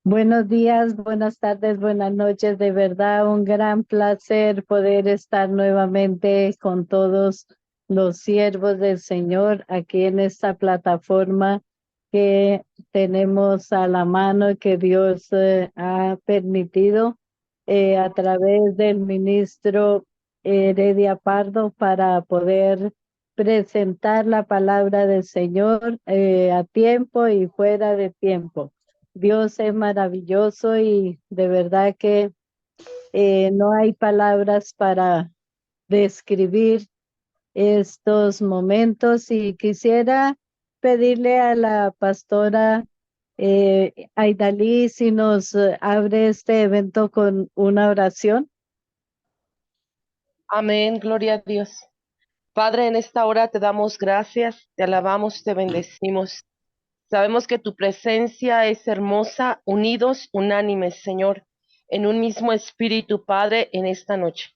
Buenos días, buenas tardes, buenas noches. De verdad, un gran placer poder estar nuevamente con todos los siervos del Señor aquí en esta plataforma que tenemos a la mano y que Dios ha permitido a través del ministro Heredia Pardo para poder presentar la palabra del Señor a tiempo y fuera de tiempo. Dios es maravilloso y de verdad que no hay palabras para describir estos momentos y quisiera pedirle a la pastora Aidalí si nos abre este evento con una oración. Amén, gloria a Dios. Padre, en esta hora te damos gracias, te alabamos, te bendecimos. Sabemos que tu presencia es hermosa, unidos, unánimes, Señor, en un mismo espíritu, Padre, en esta noche.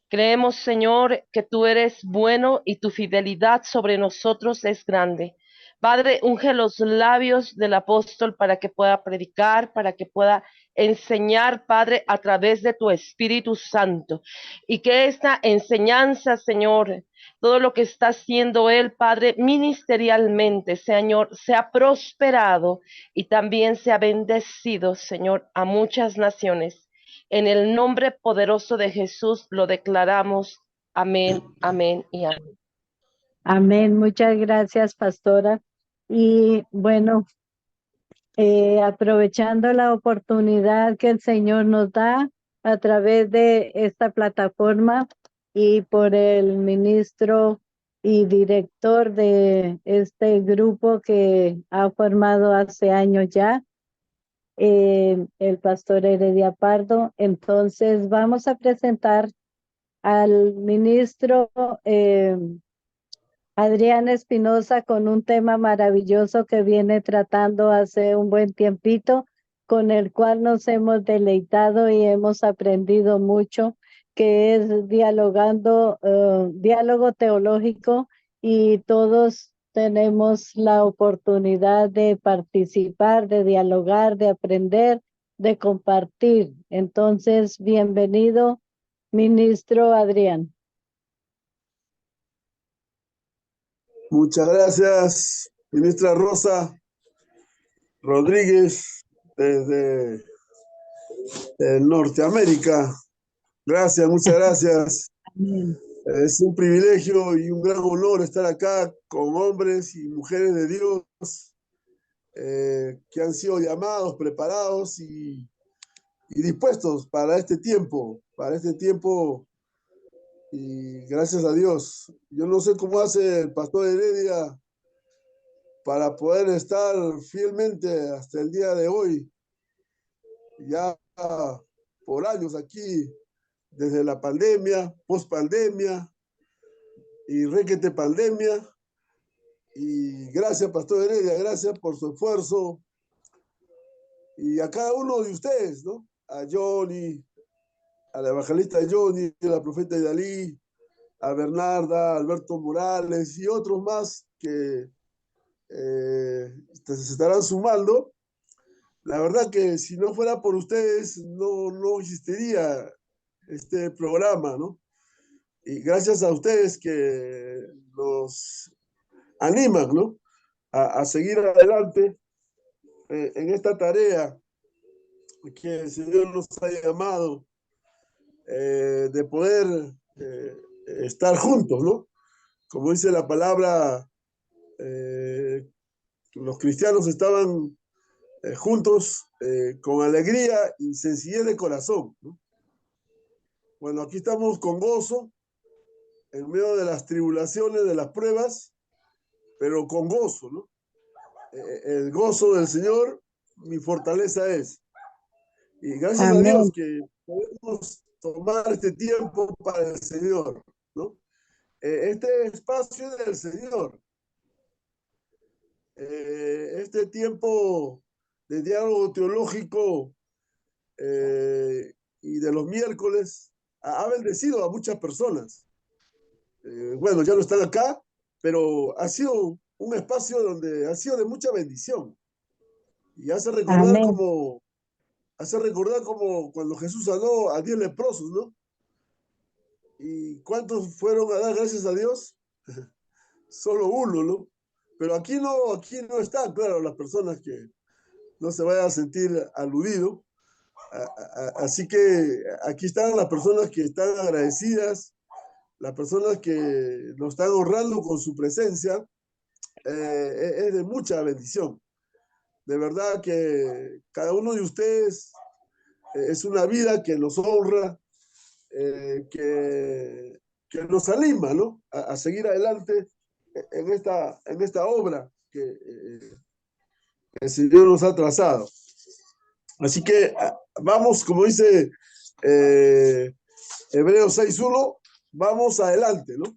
Creemos, Señor, que tú eres bueno y tu fidelidad sobre nosotros es grande. Padre, unge los labios del apóstol para que pueda predicar, para que pueda enseñar, Padre, a través de tu Espíritu Santo. Y que esta enseñanza, Señor, todo lo que está haciendo él, Padre, ministerialmente, Señor, sea prosperado y también sea bendecido, Señor, a muchas naciones. En el nombre poderoso de Jesús lo declaramos. Amén, amén y amén. Amén. Muchas gracias, pastora. Y bueno, aprovechando la oportunidad que el Señor nos da a través de esta plataforma y por el ministro y director de este grupo que ha formado hace años ya, el pastor Heredia Pardo. Entonces vamos a presentar al ministro Adrián Espinosa con un tema maravilloso que viene tratando hace un buen tiempito, con el cual nos hemos deleitado y hemos aprendido mucho, que es diálogo teológico, y todos tenemos la oportunidad de participar, de dialogar, de aprender, de compartir. Entonces, bienvenido, ministro Adrián. Muchas gracias, ministra Rosa Rodríguez, desde Norteamérica. Gracias, muchas gracias. Amén. Es un privilegio y un gran honor estar acá con hombres y mujeres de Dios que han sido llamados, preparados y dispuestos para este tiempo, y gracias a Dios. Yo no sé cómo hace el pastor Heredia para poder estar fielmente hasta el día de hoy, ya por años aquí, desde la pandemia, post-pandemia y requete pandemia. Y gracias, Pastor Heredia, gracias por su esfuerzo. Y a cada uno de ustedes, ¿no? A Johnny, a la evangelista Johnny, a la profeta Dalí, a Bernarda, a Alberto Morales y otros más que se estarán sumando. La verdad que si no fuera por ustedes, no existiría este programa, ¿no? Y gracias a ustedes que nos animan, ¿no? A seguir adelante en esta tarea que el Señor nos ha llamado de poder estar juntos, ¿no? Como dice la palabra, los cristianos estaban juntos con alegría y sencillez de corazón, ¿no? Bueno, aquí estamos con gozo, en medio de las tribulaciones, de las pruebas, pero con gozo, ¿no? El gozo del Señor, mi fortaleza es. Y gracias a Dios Amén. que podemos tomar este tiempo para el Señor, ¿no? Este espacio es del Señor. Este tiempo de diálogo teológico y de los miércoles ha bendecido a muchas personas. Bueno, ya no están acá, pero ha sido un espacio donde ha sido de mucha bendición y Amén. hace recordar como cuando Jesús sanó a 10 leprosos, ¿no? ¿Y cuántos fueron a dar gracias a Dios? Solo uno, ¿no? Pero aquí no están, claro, las personas que no se vayan a sentir aludido. Así que aquí están las personas que están agradecidas, las personas que nos están honrando con su presencia. Es de mucha bendición. De verdad que cada uno de ustedes es una vida que nos honra, que nos anima, ¿no? A seguir adelante en esta obra que el Señor nos ha trazado. Así que vamos, como dice Hebreos 6.1, vamos adelante, ¿no?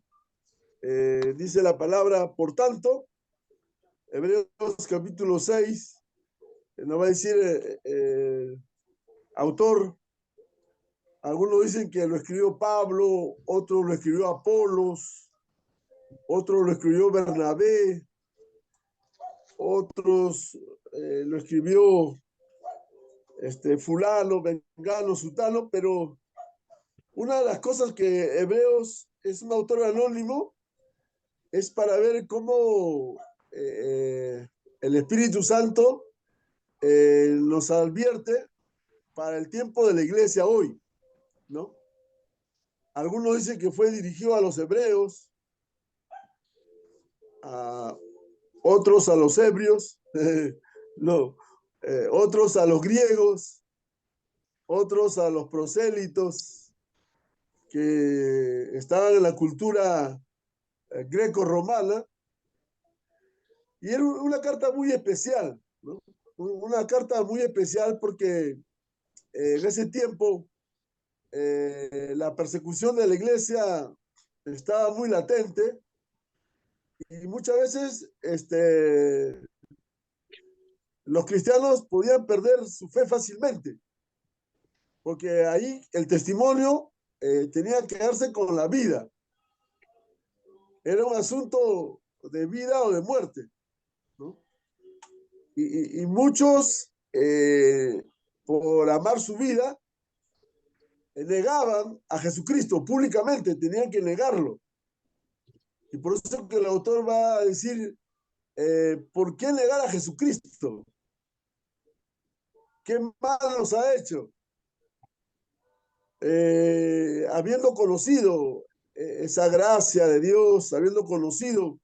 Dice la palabra, por tanto, Hebreos capítulo 6, nos va a decir autor, algunos dicen que lo escribió Pablo, otros lo escribió Apolos, otros lo escribió Bernabé, otros lo escribió fulano, vengano, sutano, pero una de las cosas que Hebreos es un autor anónimo es para ver cómo el Espíritu Santo nos advierte para el tiempo de la iglesia hoy, ¿no? Algunos dicen que fue dirigido a los hebreos, a otros a los ebrios, no, otros a los griegos, otros a los prosélitos que estaban en la cultura greco-romana, y era una carta muy especial, ¿no? Una carta muy especial porque en ese tiempo la persecución de la iglesia estaba muy latente y muchas veces los cristianos podían perder su fe fácilmente, porque ahí el testimonio tenía que darse con la vida. Era un asunto de vida o de muerte, ¿no? Y muchos, por amar su vida, negaban a Jesucristo públicamente, tenían que negarlo. Y por eso que el autor va a decir, ¿por qué negar a Jesucristo? ¿Qué mal nos ha hecho? Habiendo conocido esa gracia de Dios, habiendo conocido,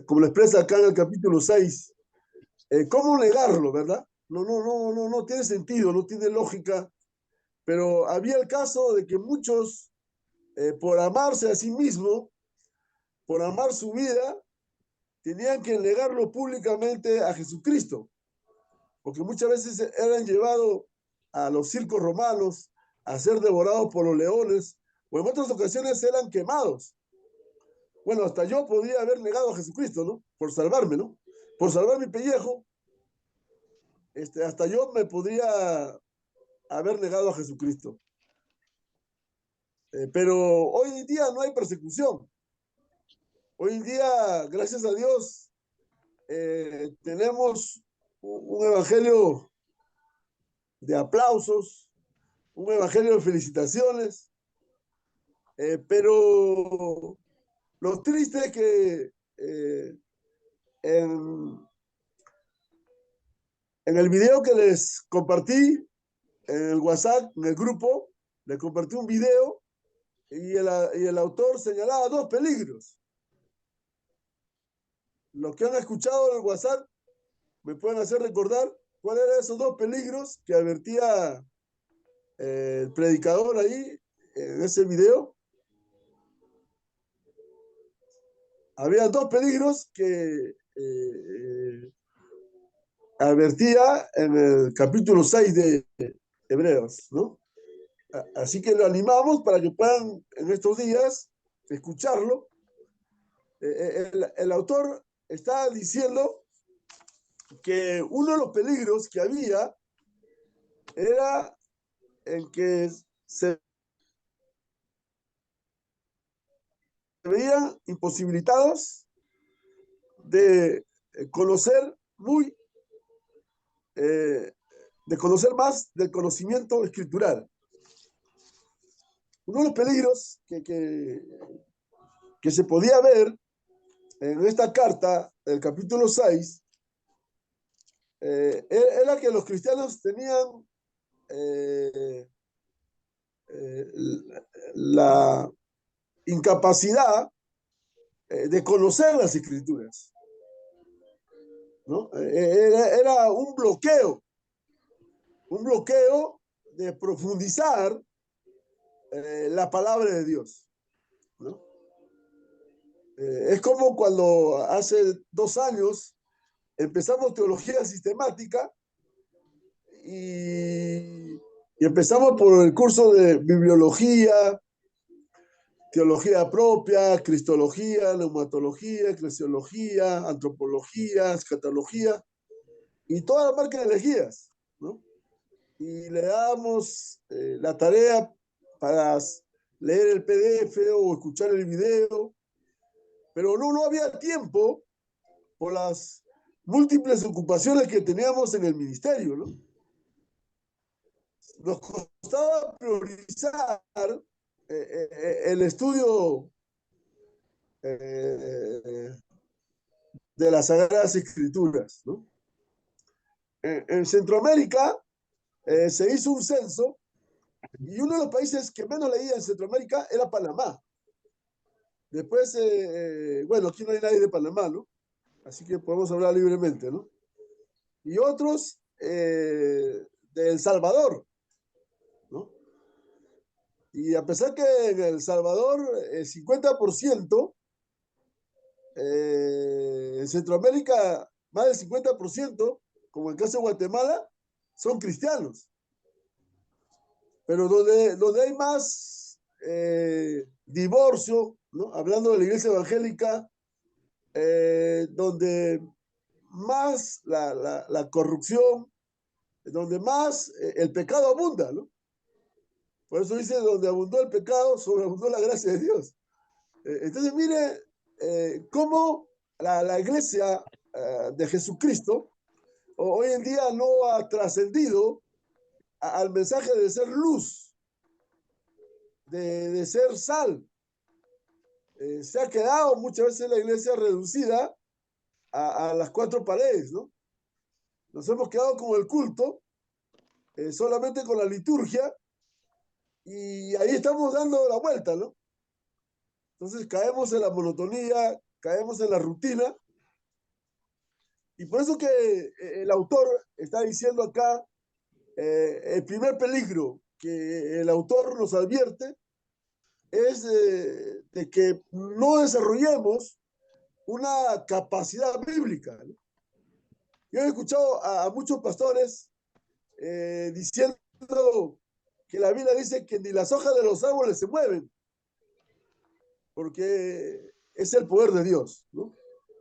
como lo expresa acá en el capítulo 6, ¿cómo negarlo, verdad? No tiene sentido, no tiene lógica, pero había el caso de que muchos, por amarse a sí mismo, por amar su vida, tenían que negarlo públicamente a Jesucristo, porque muchas veces eran llevados a los circos romanos a ser devorados por los leones, o en otras ocasiones eran quemados. Bueno, hasta yo podría haber negado a Jesucristo, ¿no? Por salvarme, ¿no? Por salvar mi pellejo, hasta yo me podría haber negado a Jesucristo. Pero hoy en día no hay persecución. Hoy en día, gracias a Dios, tenemos un evangelio de aplausos, un evangelio de felicitaciones, pero lo triste es que en el video que les compartí, en el WhatsApp, en el grupo, les compartí un video y el autor señalaba dos peligros. Los que han escuchado en el WhatsApp me pueden hacer recordar cuáles eran esos dos peligros que advertía el predicador ahí en ese video. Había dos peligros que advertía en el capítulo 6 de Hebreos, ¿no? Así que lo animamos para que puedan en estos días escucharlo. El autor está diciendo que uno de los peligros que había era en que se veían imposibilitados de conocer de conocer más del conocimiento escritural. Uno de los peligros que se podía ver en esta carta, el capítulo 6, era que los cristianos tenían la incapacidad de conocer las escrituras, ¿no? Era un bloqueo de profundizar la palabra de Dios, ¿no? Es como cuando hace 2 años empezamos teología sistemática y empezamos por el curso de bibliología, teología propia, cristología, neumatología, eclesiología, antropología, escatología y todas las marcas de herejías, ¿no? Y le damos la tarea para leer el PDF o escuchar el video, pero no había tiempo por las múltiples ocupaciones que teníamos en el ministerio, ¿no? Nos costaba priorizar el estudio de las Sagradas Escrituras, ¿no? En Centroamérica se hizo un censo y uno de los países que menos leía en Centroamérica era Panamá. Después, bueno, aquí no hay nadie de Panamá, ¿no? Así que podemos hablar libremente, ¿no? Y otros de El Salvador, ¿no? Y a pesar que en El Salvador el 50%, en Centroamérica más del 50%, como en el caso de Guatemala, son cristianos. Pero donde hay más divorcio, ¿no? Hablando de la iglesia evangélica, donde más la corrupción, donde más el pecado abunda, ¿no? Por eso dice, donde abundó el pecado, sobreabundó la gracia de Dios. Entonces, mire cómo la iglesia de Jesucristo hoy en día no ha trascendido al mensaje de ser luz, de ser sal. Se ha quedado muchas veces la iglesia reducida a las 4 paredes, ¿no? Nos hemos quedado con el culto, solamente con la liturgia, y ahí estamos dando la vuelta, ¿no? Entonces caemos en la monotonía, caemos en la rutina, y por eso que el autor está diciendo acá, el primer peligro que el autor nos advierte es de que no desarrollemos una capacidad bíblica, ¿no? Yo he escuchado a muchos pastores diciendo que la Biblia dice que ni las hojas de los árboles se mueven, porque es el poder de Dios, ¿no?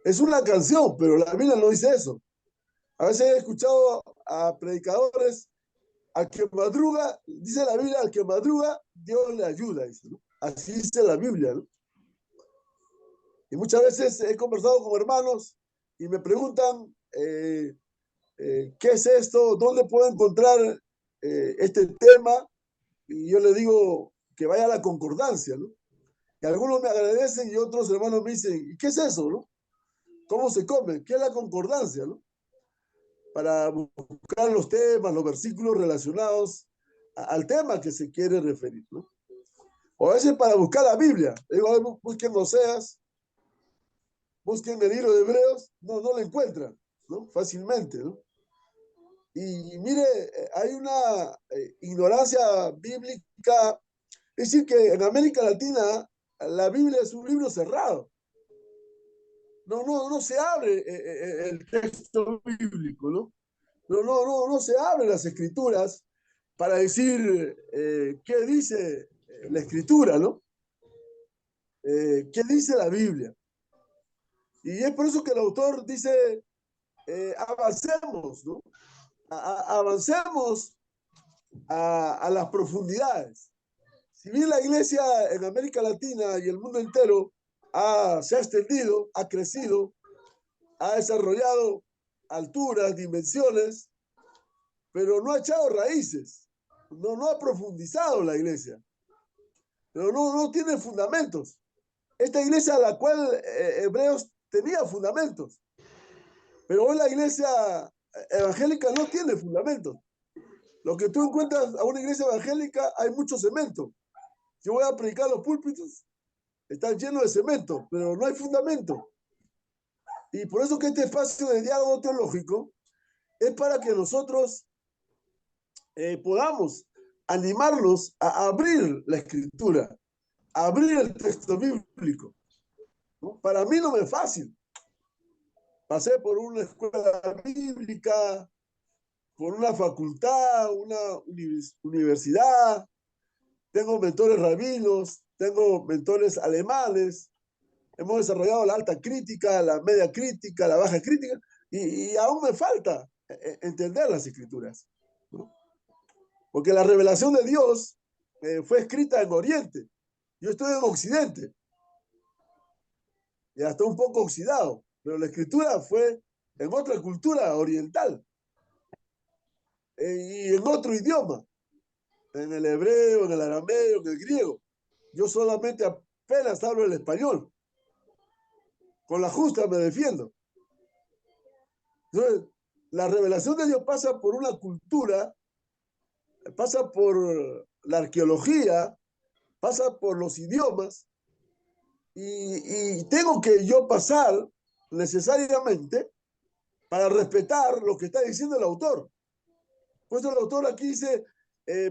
Es una canción, pero la Biblia no dice eso. A veces he escuchado a predicadores, al que madruga, dice la Biblia, al que madruga, Dios le ayuda, dice, ¿no? Así dice la Biblia, ¿no? Y muchas veces he conversado con hermanos y me preguntan, ¿qué es esto? ¿Dónde puedo encontrar este tema? Y yo le digo que vaya a la concordancia, ¿no? Y algunos me agradecen y otros hermanos me dicen, ¿y qué es eso, no? ¿Cómo se come? ¿Qué es la concordancia, no? Para buscar los temas, los versículos relacionados al tema que se quiere referir, ¿no? O a veces para buscar la Biblia. Digo, busquen Oseas, busquen el libro de Hebreos, no lo encuentran, ¿no? Fácilmente, ¿no? Y mire, hay una ignorancia bíblica. Es decir, que en América Latina la Biblia es un libro cerrado. No se abre el texto bíblico, ¿no? No se abren las escrituras para decir qué dice la escritura, ¿no? ¿Qué dice la Biblia? Y es por eso que el autor dice, avancemos, ¿no? Avancemos a las profundidades. Si bien la iglesia en América Latina y el mundo entero se ha extendido, ha crecido, ha desarrollado alturas, dimensiones, pero no ha echado raíces, no ha profundizado la iglesia, pero no tiene fundamentos. Esta iglesia a la cual Hebreos tenía fundamentos, pero hoy la iglesia evangélica no tiene fundamentos. Lo que tú encuentras a una iglesia evangélica, hay mucho cemento. Yo voy a predicar los púlpitos, están llenos de cemento, pero no hay fundamento. Y por eso que este espacio de diálogo teológico es para que nosotros podamos animarlos a abrir la escritura, a abrir el texto bíblico, ¿no? Para mí no me es fácil. Pasé por una escuela bíblica, por una facultad, una universidad, tengo mentores rabinos, tengo mentores alemanes, hemos desarrollado la alta crítica, la media crítica, la baja crítica, y aún me falta entender las escrituras, ¿no? Porque la revelación de Dios fue escrita en Oriente. Yo estoy en Occidente, y hasta un poco oxidado, pero la escritura fue en otra cultura oriental, y en otro idioma, en el hebreo, en el arameo, en el griego. Yo solamente apenas hablo el español. Con la justa me defiendo. Entonces, la revelación de Dios pasa por una cultura, pasa por la arqueología, pasa por los idiomas, y tengo que yo pasar necesariamente para respetar lo que está diciendo el autor. Pues el autor aquí dice,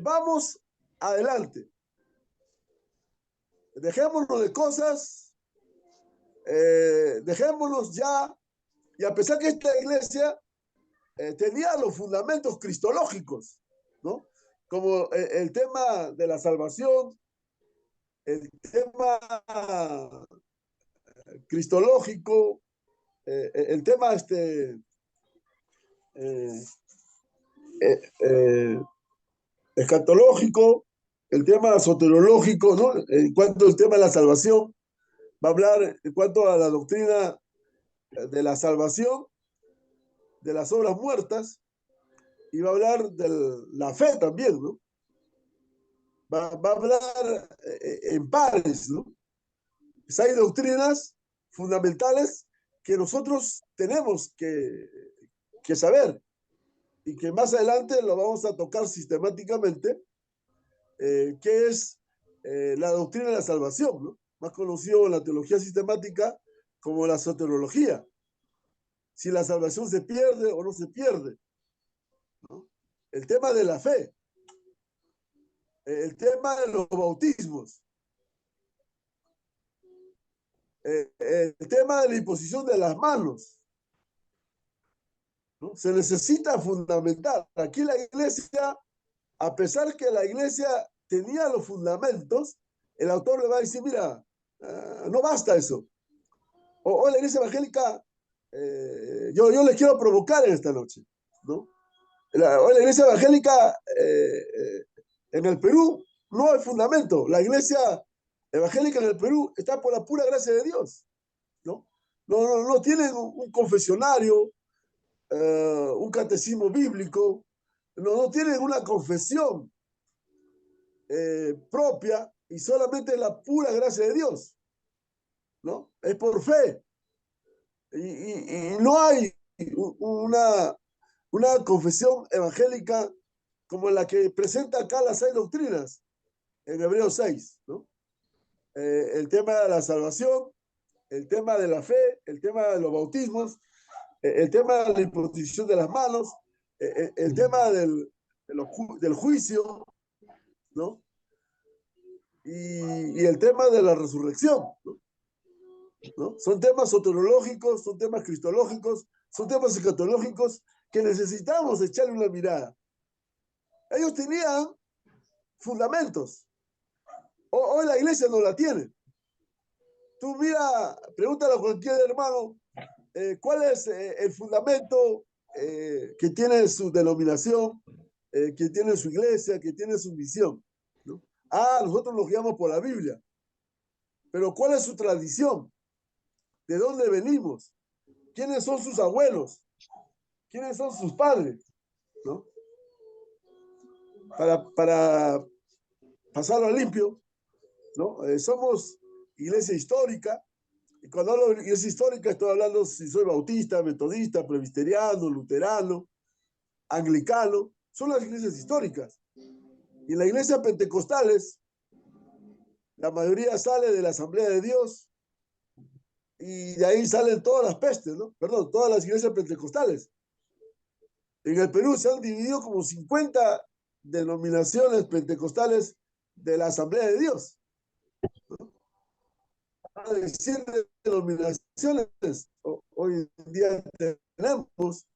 vamos adelante. Dejémonos de cosas, dejémonos ya, y a pesar que esta iglesia tenía los fundamentos cristológicos, ¿no? Como el tema de la salvación, el tema cristológico, el tema eh, eh, escatológico, el tema soteriológico, ¿no? En cuanto al tema de la salvación, va a hablar en cuanto a la doctrina de la salvación, de las obras muertas, y va a hablar de la fe también, ¿no? Va a hablar en pares, ¿no? Pues hay doctrinas fundamentales que nosotros tenemos que saber, y que más adelante lo vamos a tocar sistemáticamente, que es la doctrina de la salvación, ¿no? Más conocido en la teología sistemática como la soteriología. Si la salvación se pierde o no se pierde, ¿no? El tema de la fe, el tema de los bautismos, el tema de la imposición de las manos, ¿no? Se necesita fundamentar. Aquí la iglesia, a pesar que la iglesia tenía los fundamentos, el autor le va a decir, mira, no basta eso. O la iglesia evangélica, yo les quiero provocar en esta noche, ¿no? Hoy la iglesia evangélica en el Perú no hay fundamento. La iglesia evangélica en el Perú está por la pura gracia de Dios, ¿no? No tienen un confesionario, un catecismo bíblico, no tienen una confesión propia, y solamente la pura gracia de Dios, ¿no? Es por fe. Y no hay una confesión evangélica como la que presenta acá las 6 doctrinas en Hebreos 6, ¿no? El tema de la salvación, el tema de la fe, el tema de los bautismos, el tema de la imposición de las manos, el tema del juicio, ¿no? Y el tema de la resurrección, ¿no? ¿No? Son temas soteriológicos, son temas cristológicos, son temas escatológicos que necesitamos echarle una mirada. Ellos tenían fundamentos. Hoy la iglesia no la tiene. Tú mira, pregúntale a cualquier hermano, ¿cuál es el fundamento que tiene su denominación, que tiene su iglesia, que tiene su misión, ¿no? Nosotros nos guiamos por la Biblia. Pero ¿cuál es su tradición? ¿De dónde venimos? quiénes son sus abuelos, quiénes son sus padres, ¿no? Para pasarlo a limpio, ¿no? Somos iglesia histórica, y cuando hablo de iglesia histórica estoy hablando si soy bautista, metodista, presbiteriano, luterano, anglicano, son las iglesias históricas. Y las iglesias pentecostales, la mayoría sale de la Asamblea de Dios, y de ahí salen todas las pestes, ¿no? Perdón, todas las iglesias pentecostales. En el Perú se han dividido como 50 denominaciones pentecostales de la Asamblea de Dios, ¿no? A decir denominaciones, hoy en día tenemos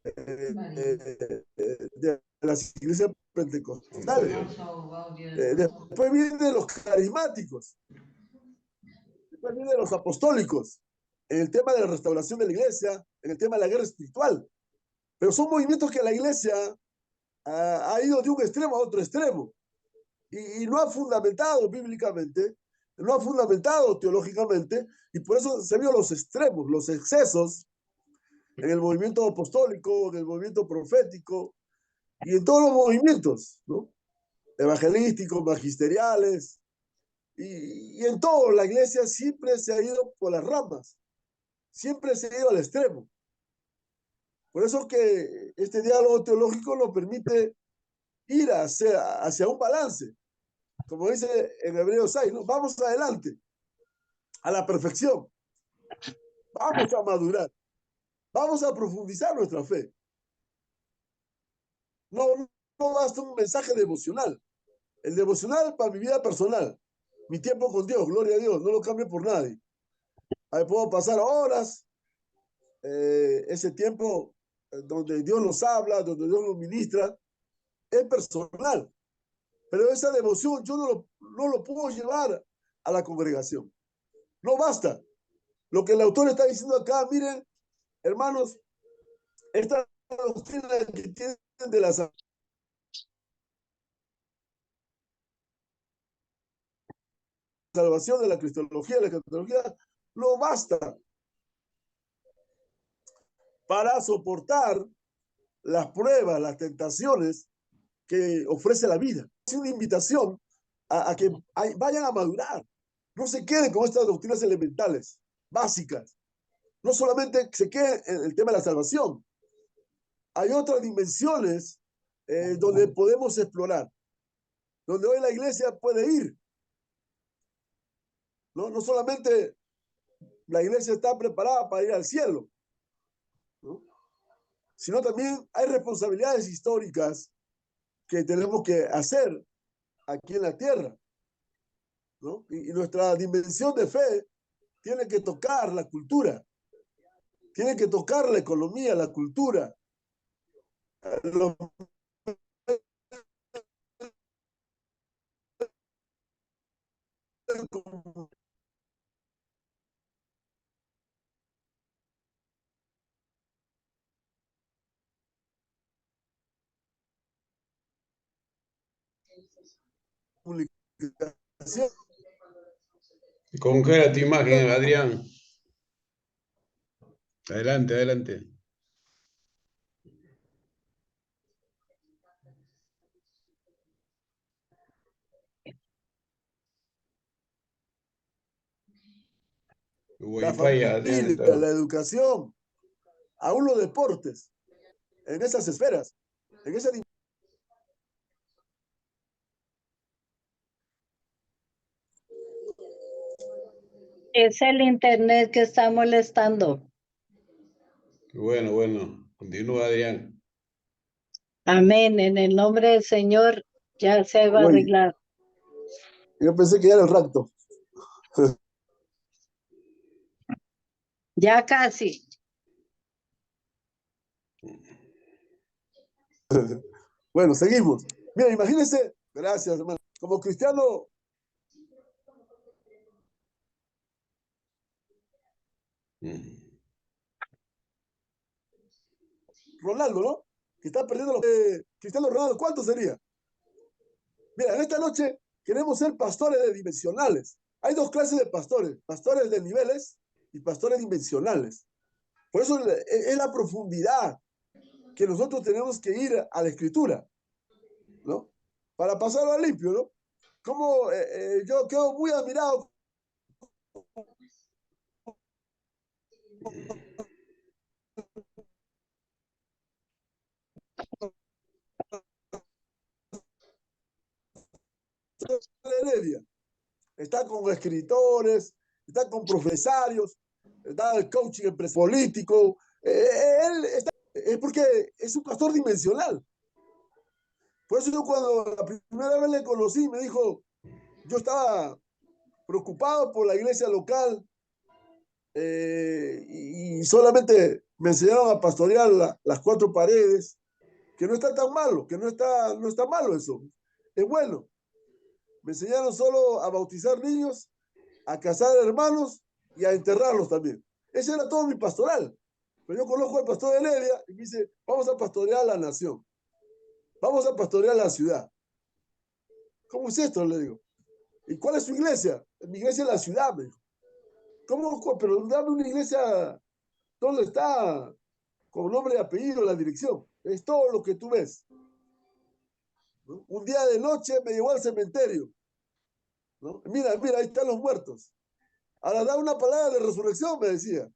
de las iglesias pentecostales. Después vienen los carismáticos, después vienen los apostólicos, en el tema de la restauración de la iglesia, en el tema de la guerra espiritual. Pero son movimientos que la iglesia ha ido de un extremo a otro extremo y no ha fundamentado bíblicamente, no ha fundamentado teológicamente, y por eso se vio los extremos, los excesos en el movimiento apostólico, en el movimiento profético y en todos los movimientos, ¿no? Evangelísticos, magisteriales, y en todo la iglesia siempre se ha ido por las ramas, siempre se ha ido al extremo. Por eso que este diálogo teológico nos permite ir hacia un balance, como dice en Hebreos 6, ¿no? Vamos adelante, a la perfección, vamos a madurar, vamos a profundizar nuestra fe. No basta un mensaje devocional. El devocional para mi vida personal, mi tiempo con Dios, gloria a Dios, no lo cambio por nadie. Ahí puedo pasar horas, ese tiempo donde Dios nos habla, donde Dios nos ministra, es personal. Pero esa devoción yo no lo puedo llevar a la congregación. No basta. Lo que el autor está diciendo acá, miren, hermanos, esta doctrina que tienen de la salvación, de la cristología, de la escatología, no basta para soportar las pruebas, las tentaciones que ofrece la vida. Es una invitación a que vayan a madurar. No se queden con estas doctrinas elementales, básicas. No solamente se queden en el tema de la salvación. Hay otras dimensiones donde podemos explorar, donde hoy la iglesia puede ir. No solamente la iglesia está preparada para ir al cielo, ¿no? Sino también hay responsabilidades históricas que tenemos que hacer aquí en la tierra, ¿no? Y nuestra dimensión de fe tiene que tocar la cultura, tiene que tocar la economía, la cultura, los comunicación. Congela tu imagen, Adrián. Adelante, adelante. La Wi-Fi, Adrián, familia, está. la educación, aún los deportes, en esas esferas, en esa Es el internet que está molestando. Bueno, continúa, Adrián. Amén. En el nombre del Señor ya se va a Oye, arreglar. yo pensé que era el rapto. Ya casi. Bueno, seguimos. Mira, imagínense, gracias, hermano. Como cristiano, Ronaldo, ¿no? Que está perdiendo los. Cristiano Ronaldo, ¿cuánto sería? Mira, en esta noche queremos ser pastores dimensionales. Hay dos clases de pastores: pastores de niveles y pastores dimensionales. Por eso es la profundidad que nosotros tenemos que ir a la Escritura, ¿no? Para pasarlo a limpio, ¿no? Como yo quedo muy admirado de Heredia. Está con escritores, está con profesarios, está el coaching político. Él está, es porque es un pastor dimensional. Por eso yo cuando la primera vez le conocí, me dijo, yo estaba preocupado por la iglesia local y solamente me enseñaron a pastorear las cuatro paredes, que no está tan malo, que no está malo eso. Es bueno. Me enseñaron solo a bautizar niños, a casar hermanos y a enterrarlos también. Ese era todo mi pastoral. Pero yo conozco al pastor de Heredia y me dice, vamos a pastorear la nación. Vamos a pastorear la ciudad. ¿Cómo es esto? Le digo. ¿Y cuál es su iglesia? Mi iglesia es la ciudad, me dijo. ¿Cómo? Pero dame una iglesia donde está con nombre y apellido la dirección. Es todo lo que tú ves. ¿No? Un día de noche me llevó al cementerio. ¿No? Mira, ahí están los muertos. Ahora da una palabra de resurrección, me decía.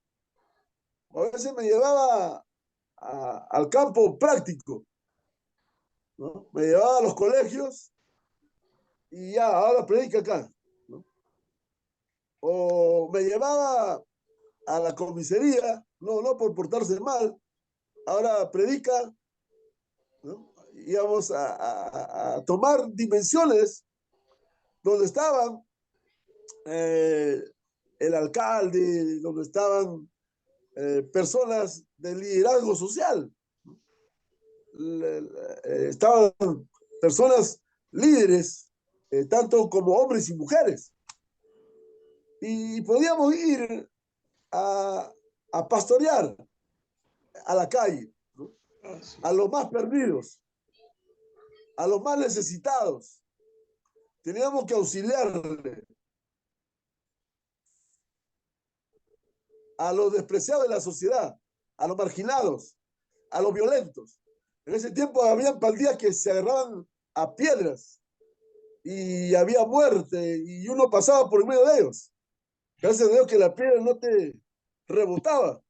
A veces me llevaba al campo práctico, ¿no? Me llevaba a los colegios y ya, ahora predica acá, ¿no? O me llevaba a la comisaría, no por portarse mal, ahora predica, ¿no? Íbamos a tomar dimensiones donde estaban el alcalde, donde estaban personas de liderazgo social. Estaban personas líderes, tanto como hombres y mujeres. Y podíamos ir a pastorear a la calle, ¿no? A los más perdidos, a los más necesitados. Teníamos que auxiliarle a los despreciados de la sociedad, a los marginados, a los violentos. En ese tiempo había pandillas que se agarraban a piedras y había muerte y uno pasaba por en medio de ellos. Gracias a Dios que la piedra no te rebotaba,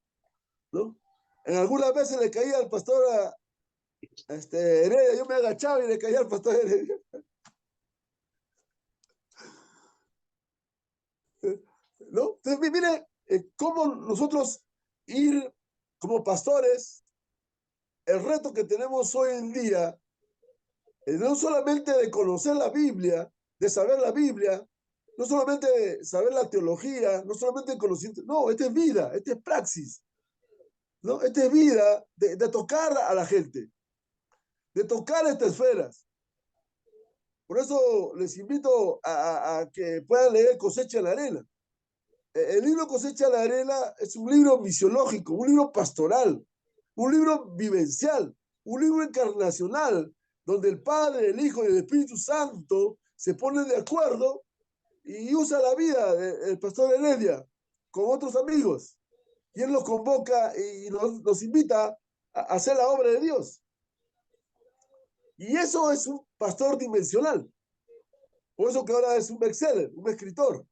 ¿no? En algunas veces le caía al pastor Heredia, yo me agachaba y le caía al pastor Heredia. ¿No? Entonces, mire, cómo nosotros ir como pastores, el reto que tenemos hoy en día, no solamente de conocer la Biblia, de saber la Biblia, no solamente de saber la teología, no solamente de conocimiento, no, esta es vida, esta es praxis, ¿no? Esta es vida de tocar a la gente, de tocar estas esferas. Por eso les invito a que puedan leer Cosecha en la Arena. El libro Cosecha en la Arena es un libro misiológico, un libro pastoral, un libro vivencial, un libro encarnacional, donde el Padre, el Hijo y el Espíritu Santo se ponen de acuerdo y usa la vida del pastor Heredia con otros amigos. Y él los convoca y nos invita a hacer la obra de Dios. Y eso es un pastor dimensional. Por eso que ahora es un bestseller, un escritor.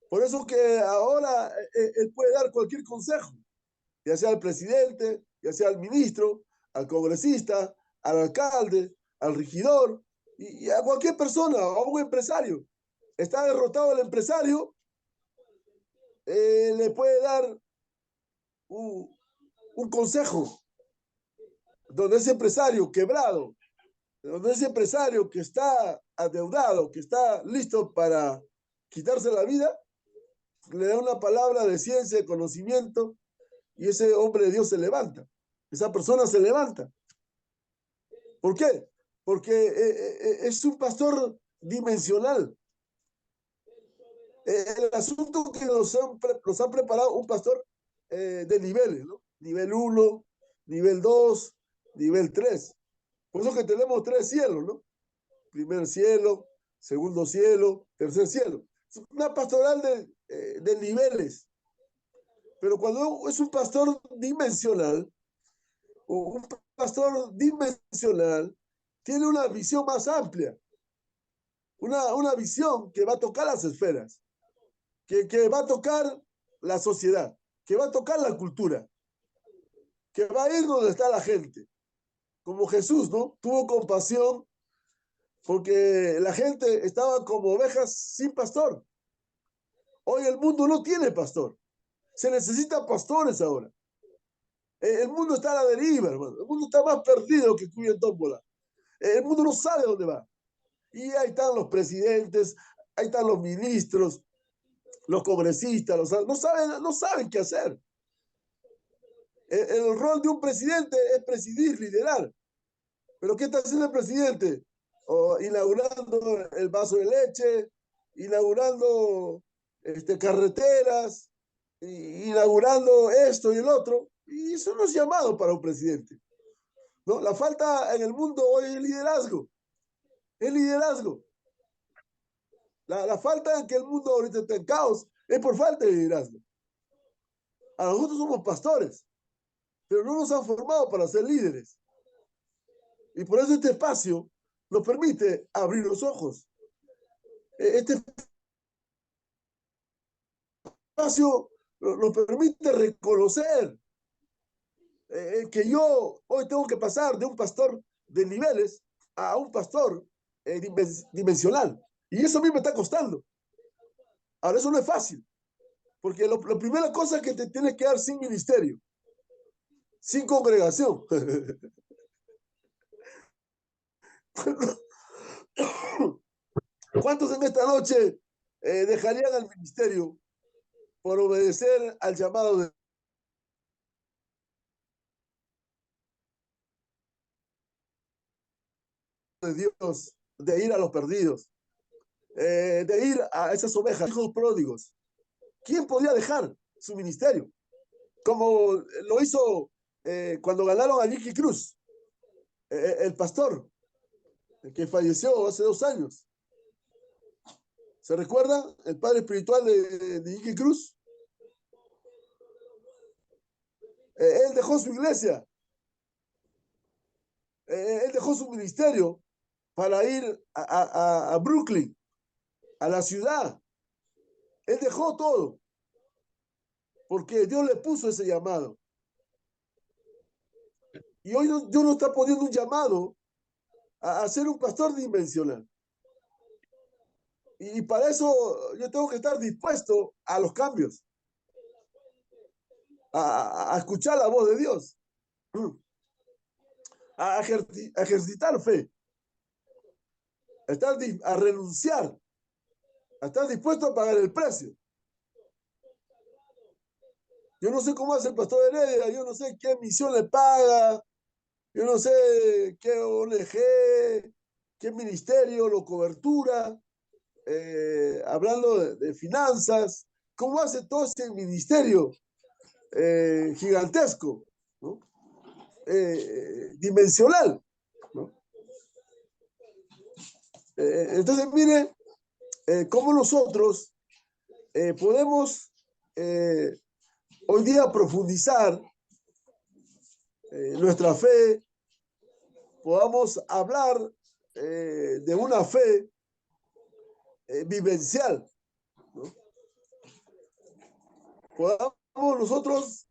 Por eso que ahora él puede dar cualquier consejo, ya sea al presidente, ya sea al ministro, al congresista, al alcalde, al regidor y a cualquier persona, a un empresario. Está derrotado el empresario, le puede dar un consejo donde ese empresario quebrado, donde ese empresario que está adeudado, que está listo para quitarse la vida, le da una palabra de ciencia, de conocimiento, y ese hombre de Dios se levanta. Esa persona se levanta. ¿Por qué? Porque es un pastor dimensional. El asunto que nos han preparado un pastor de niveles, ¿no? Nivel 1, nivel 2, nivel 3. Por eso que tenemos 3 cielos, ¿no? Primer cielo, segundo cielo, tercer cielo. Es una pastoral de niveles. Pero cuando es un pastor dimensional, o un pastor dimensional, tiene una visión más amplia, una visión que va a tocar las esferas, que va a tocar la sociedad, que va a tocar la cultura, que va a ir donde está la gente. Como Jesús, ¿no? Tuvo compasión porque la gente estaba como ovejas sin pastor. Hoy el mundo no tiene pastor. Se necesitan pastores ahora. El mundo está a la deriva, hermano. El mundo está más perdido que cuyo en tómbola. El mundo no sabe dónde va. Y ahí están los presidentes, ahí están los ministros, los congresistas, no saben qué hacer. El rol de un presidente es presidir, liderar. ¿Pero qué está haciendo el presidente? Inaugurando el vaso de leche, inaugurando carreteras, inaugurando esto y el otro. Y eso no es llamado para un presidente, ¿no? La falta en el mundo hoy es liderazgo. Es liderazgo. La falta en que el mundo ahorita está en caos es por falta de liderazgo. A nosotros somos pastores, pero no nos han formado para ser líderes. Y por eso este espacio nos permite abrir los ojos. Este espacio nos permite reconocer que yo hoy tengo que pasar de un pastor de niveles a un pastor dimensional. Y eso a mí me está costando. Ahora, eso no es fácil, porque la primera cosa es que te tienes que dar sin ministerio, sin congregación. ¿Cuántos en esta noche dejarían al ministerio por obedecer al llamado de Dios, de ir a los perdidos, de ir a esas ovejas, hijos pródigos? ¿Quién podía dejar su ministerio? Como lo hizo cuando ganaron a Nicky Cruz, el pastor que falleció hace 2 años. ¿Se recuerda? El padre espiritual de Nicky Cruz. Él dejó su iglesia, él dejó su ministerio para ir a Brooklyn, a la ciudad. Él dejó todo, porque Dios le puso ese llamado. Y hoy Dios nos está poniendo un llamado a ser un pastor dimensional. Y para eso yo tengo que estar dispuesto a los cambios, a escuchar la voz de Dios, a ejercitar fe, a renunciar, a estar dispuesto a pagar el precio. Yo no sé cómo hace el pastor Heredia, yo no sé qué misión le paga, yo no sé qué ONG, qué ministerio lo cobertura, hablando de finanzas, cómo hace todo ese ministerio gigantesco, ¿no? Dimensional, ¿no? Entonces, mire cómo nosotros podemos hoy día profundizar nuestra fe, podamos hablar de una fe vivencial, ¿no? Podamos nosotros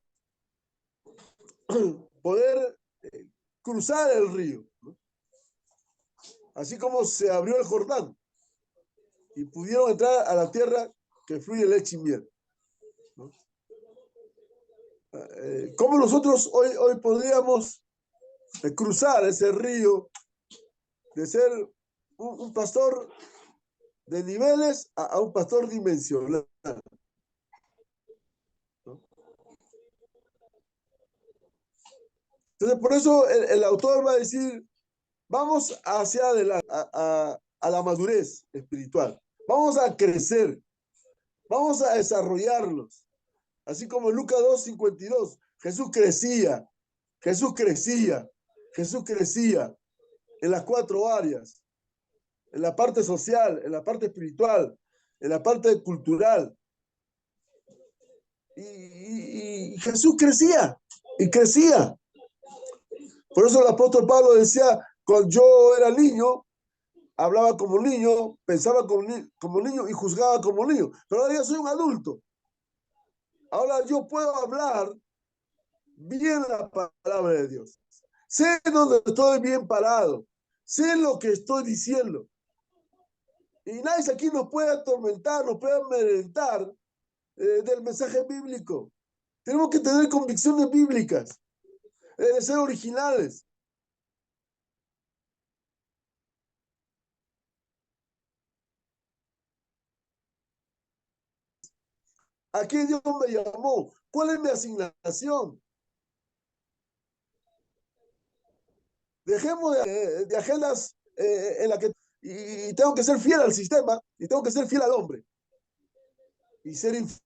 poder cruzar el río, ¿no? Así como se abrió el Jordán y pudieron entrar a la tierra que fluye leche y miel, ¿no? ¿Cómo nosotros hoy podríamos cruzar ese río de ser un pastor de niveles a un pastor dimensional, ¿no? Entonces, por eso el autor va a decir, vamos hacia adelante, a la madurez espiritual. Vamos a crecer, vamos a desarrollarnos. Así como en Lucas 2:52, Jesús crecía, Jesús crecía, Jesús crecía en las 4 áreas, en la parte social, en la parte espiritual, en la parte cultural. Y Jesús crecía y crecía. Por eso el apóstol Pablo decía, cuando yo era niño, hablaba como niño, pensaba como niño y juzgaba como niño. Pero ahora ya soy un adulto. Ahora yo puedo hablar bien la palabra de Dios. Sé dónde estoy bien parado. Sé lo que estoy diciendo. Y nadie aquí nos puede atormentar, nos puede amedrentar del mensaje bíblico. Tenemos que tener convicciones bíblicas, de ser originales. ¿A quién Dios me llamó? ¿Cuál es mi asignación? Dejemos de agendas en la que y tengo que ser fiel al sistema y tengo que ser fiel al hombre y ser infiel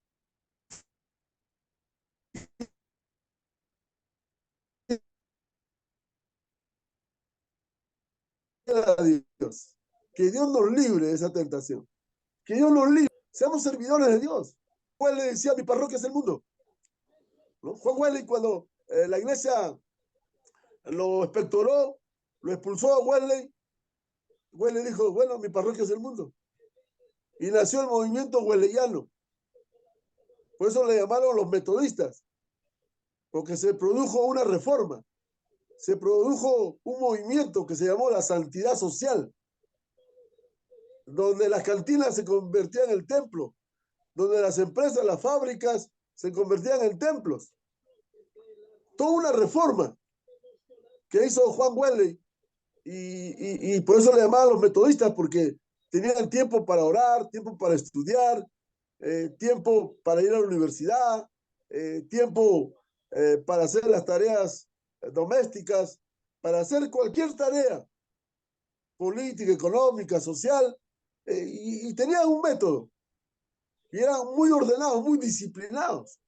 a Dios. Que Dios nos libre de esa tentación. Que Dios nos libre. Seamos servidores de Dios. Juan le decía, mi parroquia es el mundo. ¿No? Juan Wesley, cuando la iglesia lo expectoró, lo expulsó a Wesley, Wesley dijo, bueno, mi parroquia es el mundo. Y nació el movimiento wesleyano. Por eso le llamaron los metodistas, porque se produjo una reforma, se produjo un movimiento que se llamó la santidad social, donde las cantinas se convertían en templo, donde las empresas, las fábricas se convertían en templos. Toda una reforma que hizo Juan Wesley y por eso le llamaban los metodistas, porque tenían tiempo para orar, tiempo para estudiar, tiempo para ir a la universidad, tiempo para hacer las tareas domésticas, para hacer cualquier tarea política, económica, social, y tenían un método, y eran muy ordenados, muy disciplinados.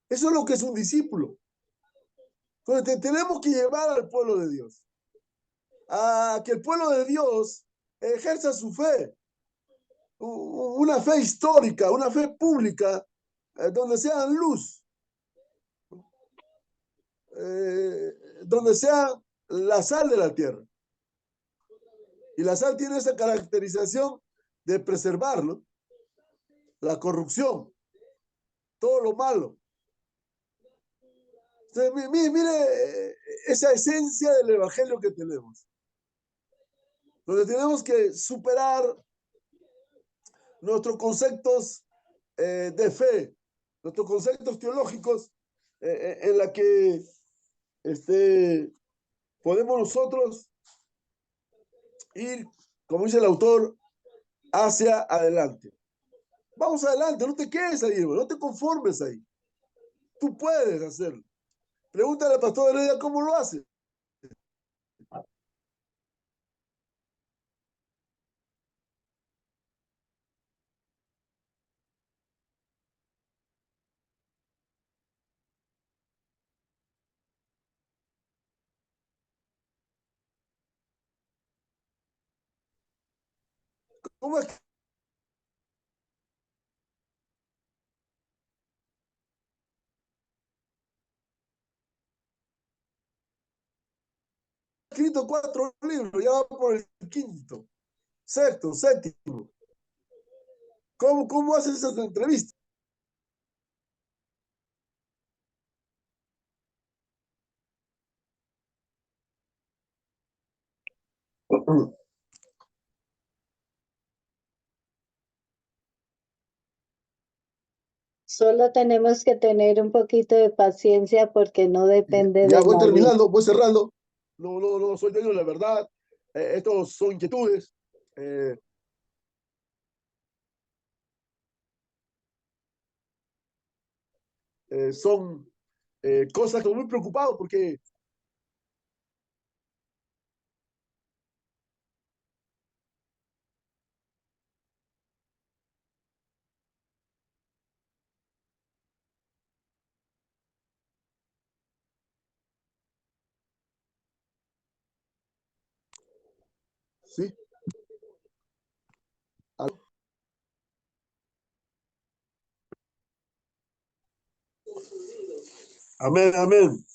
Eso es lo que es un discípulo. Entonces tenemos que llevar al pueblo de Dios a que el pueblo de Dios ejerza su fe, una fe histórica, una fe pública, donde sean luz, donde sea la sal de la tierra. Y la sal tiene esa caracterización de preservarlo, la corrupción, todo lo malo. Entonces, mire esa esencia del evangelio que tenemos, donde tenemos que superar nuestros conceptos de fe, nuestros conceptos teológicos en la que podemos nosotros ir, como dice el autor, hacia adelante. Vamos adelante, no te quedes ahí, no te conformes ahí. Tú puedes hacerlo. Pregúntale al pastor Heredia cómo lo hace. ¿Cómo es escrito 4 libros? Ya va por el quinto, sexto, séptimo. ¿Cómo haces esas entrevistas? Solo tenemos que tener un poquito de paciencia porque no depende Ya de voy nadie. terminando, voy cerrando. No soy dueño de la verdad. Estos son inquietudes. Eh, son cosas que estoy muy preocupado porque ¿sí? Amén, amén.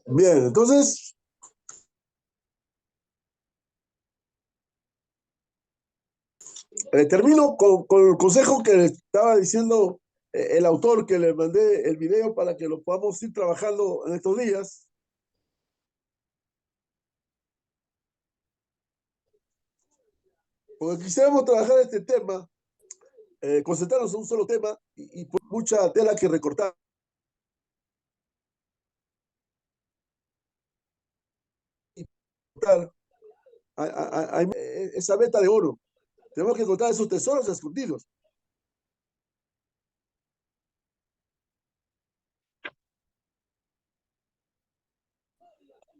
Bien, entonces, termino con el consejo que le estaba diciendo el autor, que le mandé el video para que lo podamos ir trabajando en estos días. Porque quisiéramos trabajar este tema, concentrarnos en un solo tema y por mucha tela que recortar. Hay esa veta de oro. Tenemos que encontrar esos tesoros escondidos.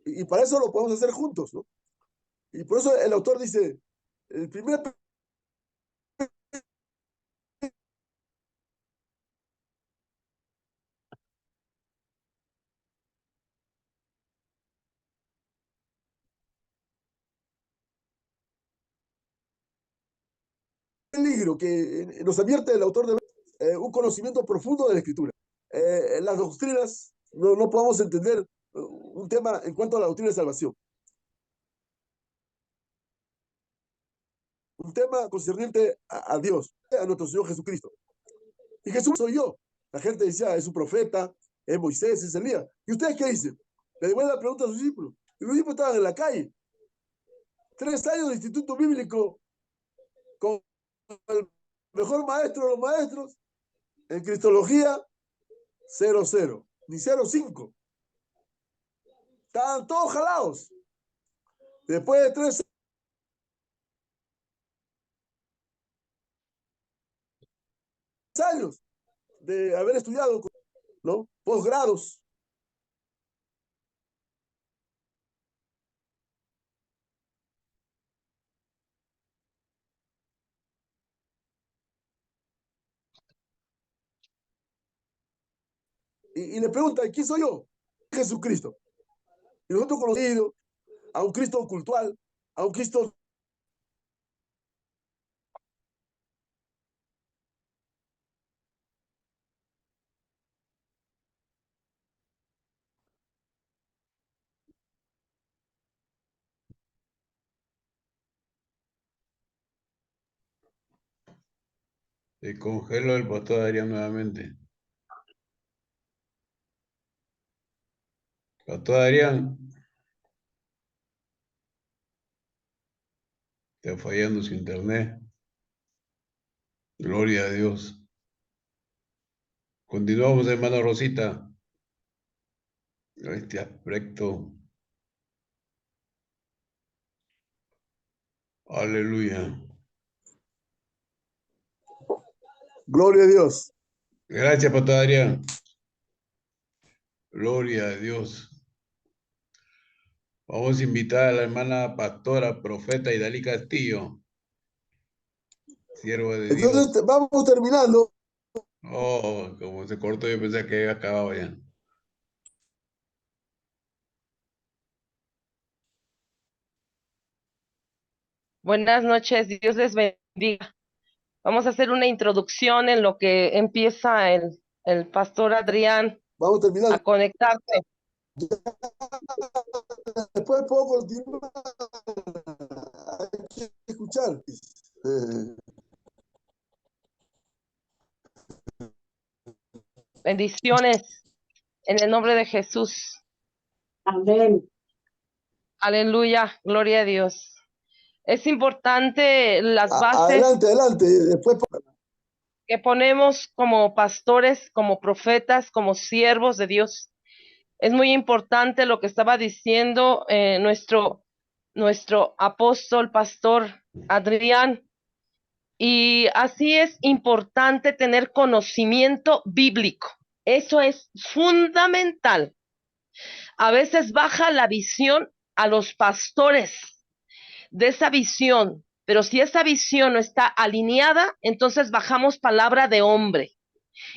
Y para eso lo podemos hacer juntos, ¿no? Y por eso el autor dice, el primer peligro que nos advierte el autor de un conocimiento profundo de la escritura. Las doctrinas, no podemos entender un tema en cuanto a la doctrina de salvación. Un tema concerniente a Dios, a nuestro Señor Jesucristo. Y Jesús soy yo. La gente decía, es un profeta, es Moisés, es Elías. ¿Y ustedes qué dicen? Le devuelven la pregunta a sus discípulos. Y los discípulos estaban en la calle. 3 años de instituto bíblico con el mejor maestro de los maestros. En cristología, 0-0, ni 0-5. Estaban todos jalados. Después de 3 años de haber estudiado, ¿no? Posgrados. Y le preguntan, ¿quién soy yo? Jesucristo. Y nosotros conocidos a un Cristo cultural, a un Cristo Te congelo el pastor Adrián nuevamente. Pastor Adrián, está fallando su internet. Gloria a Dios. Continuamos, hermana Rosita. Este aspecto. Aleluya. Gloria a Dios. Gracias, pastor Adrián. Gloria a Dios. Vamos a invitar a la hermana pastora, profeta Idalí Castillo, sierva de Dios. Entonces vamos terminando. Oh, como se cortó, yo pensé que había acabado ya. Buenas noches, Dios les bendiga. Vamos a hacer una introducción en lo que empieza el pastor Adrián Vamos terminando. a conectarse. Después puedo continuar. Hay que escuchar. Bendiciones en el nombre de Jesús. Amén. Aleluya, gloria a Dios. Es importante las bases Adelante, adelante. Después que ponemos como pastores, como profetas, como siervos de Dios. Es muy importante lo que estaba diciendo nuestro apóstol, pastor Adrián. Y así es importante tener conocimiento bíblico. Eso es fundamental. A veces baja la visión a los pastores de esa visión, pero si esa visión no está alineada, entonces bajamos palabra de hombre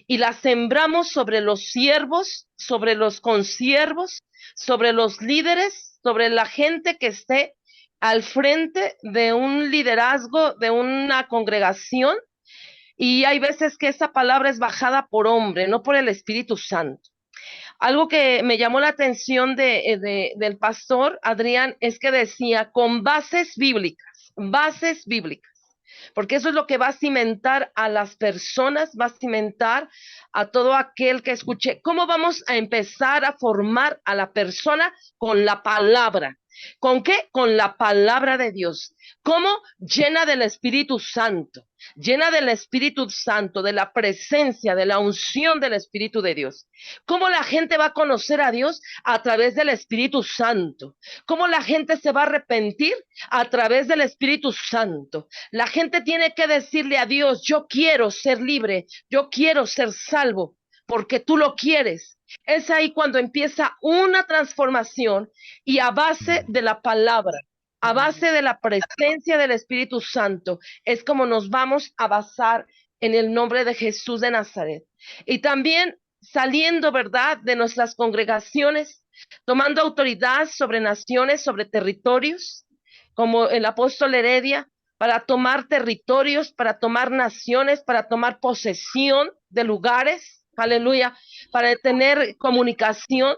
y la sembramos sobre los siervos, sobre los consiervos, sobre los líderes, sobre la gente que esté al frente de un liderazgo, de una congregación, y hay veces que esa palabra es bajada por hombre, no por el Espíritu Santo. Algo que me llamó la atención del pastor Adrián es que decía con bases bíblicas, porque eso es lo que va a cimentar a las personas, va a cimentar a todo aquel que escuche. ¿Cómo vamos a empezar a formar a la persona? Con la palabra. ¿Con qué? Con la palabra de Dios. ¿Cómo? Llena del Espíritu Santo, llena del Espíritu Santo, de la presencia, de la unción del Espíritu de Dios. ¿Cómo la gente va a conocer a Dios? A través del Espíritu Santo. ¿Cómo la gente se va a arrepentir? A través del Espíritu Santo. La gente tiene que decirle a Dios, yo quiero ser libre, yo quiero ser salvo, porque tú lo quieres. Es ahí cuando empieza una transformación, y a base de la palabra, a base de la presencia del Espíritu Santo, es como nos vamos a basar en el nombre de Jesús de Nazaret. Y también saliendo, ¿verdad?, de nuestras congregaciones, tomando autoridad sobre naciones, sobre territorios, como el apóstol Heredia, para tomar territorios, para tomar naciones, para tomar posesión de lugares, aleluya, para tener comunicación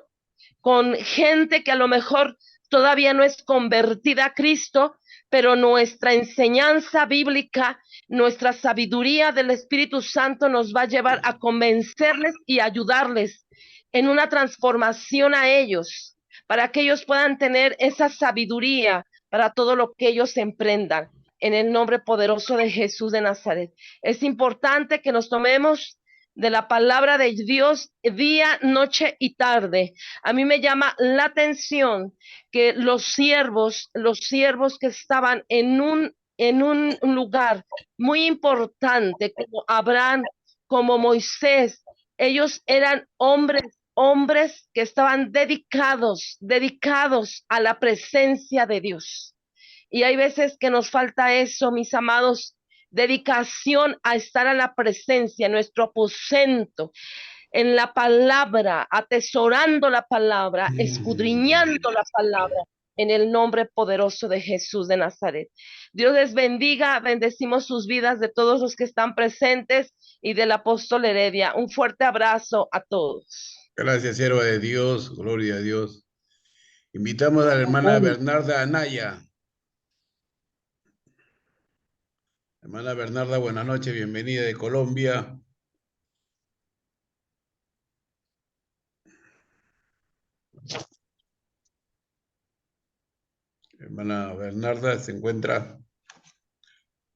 con gente que a lo mejor todavía no es convertida a Cristo, pero nuestra enseñanza bíblica, nuestra sabiduría del Espíritu Santo nos va a llevar a convencerles y ayudarles en una transformación a ellos, para que ellos puedan tener esa sabiduría para todo lo que ellos emprendan, en el nombre poderoso de Jesús de Nazaret. Es importante que nos tomemos de la palabra de Dios día, noche y tarde. A mí me llama la atención que los siervos que estaban en un lugar muy importante, como Abraham, como Moisés, ellos eran hombres que estaban dedicados a la presencia de Dios. Y hay veces que nos falta eso, mis amados, dedicación a estar a la presencia, en nuestro aposento, en la palabra, atesorando la palabra, escudriñando la palabra, en el nombre poderoso de Jesús de Nazaret. Dios les bendiga, bendecimos sus vidas de todos los que están presentes y del apóstol Heredia. Un fuerte abrazo a todos. Gracias, sierva de Dios, gloria a Dios. Invitamos a la hermana Amén. Bernarda Anaya. Hermana Bernarda, buenas noches, bienvenida de Colombia. Hermana Bernarda se encuentra.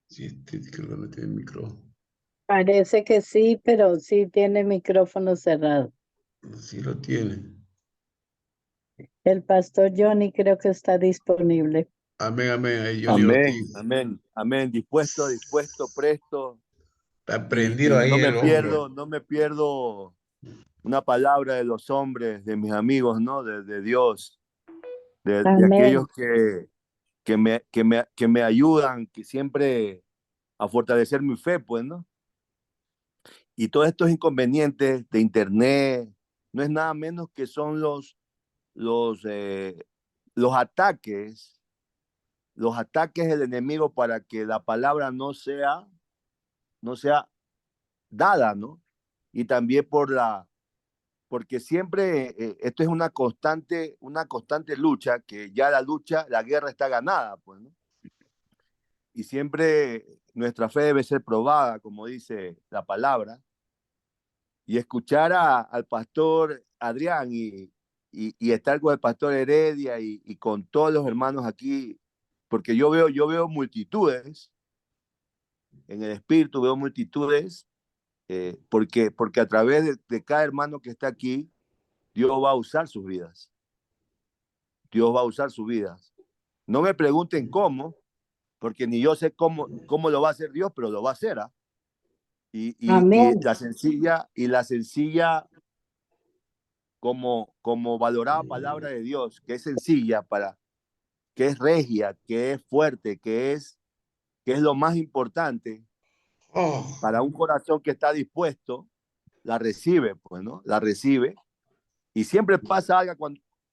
Sí, creo que no tiene micro. Parece que sí, pero sí tiene micrófono cerrado. Sí lo tiene. El pastor Johnny creo que está disponible. Amén, amén. Ahí Johnny Ortiz. Amén. Dispuesto, presto. Está prendido ahí no el hombre. no me pierdo una palabra de los hombres, de mis amigos, ¿no? De Dios, de aquellos que me ayudan, que siempre a fortalecer mi fe, pues, ¿no? Y todos estos inconvenientes de internet no es nada menos que son los ataques del enemigo para que la palabra no sea dada, ¿no? Y también porque siempre esto es una constante lucha, que ya la guerra está ganada, pues, ¿no? Y siempre nuestra fe debe ser probada, como dice la palabra, y escuchar al pastor Adrián y estar con el pastor Heredia y con todos los hermanos aquí, porque yo veo multitudes, en el espíritu veo multitudes, porque a través de cada hermano que está aquí, Dios va a usar sus vidas. Dios va a usar sus vidas. No me pregunten cómo, porque ni yo sé cómo lo va a hacer Dios, pero lo va a hacer, ¿ah? Y la sencilla como valorada palabra de Dios, que es sencilla, que es regia, que es fuerte, que es lo más importante, para un corazón que está dispuesto, la recibe, pues, ¿no? La recibe. Y siempre pasa algo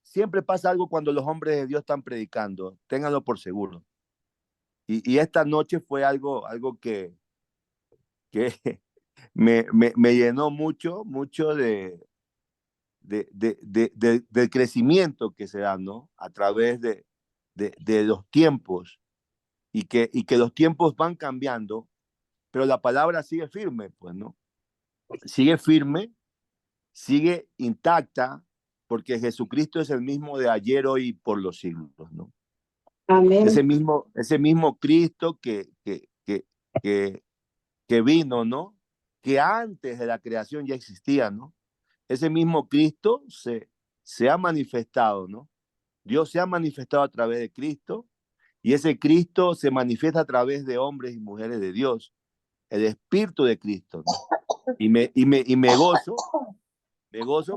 siempre pasa algo cuando los hombres de Dios están predicando, ténganlo por seguro. Y esta noche fue algo que me llenó mucho del crecimiento que se da, ¿no? A través de los tiempos y que los tiempos van cambiando, pero la palabra sigue firme, pues, ¿no? Sigue firme, sigue intacta, porque Jesucristo es el mismo de ayer, hoy y por los siglos, ¿no? Amén. Ese mismo Cristo que vino, ¿no? Que antes de la creación ya existía, ¿no? Ese mismo Cristo se ha manifestado, ¿no? Dios se ha manifestado a través de Cristo y ese Cristo se manifiesta a través de hombres y mujeres de Dios, el Espíritu de Cristo, ¿no? Y me gozo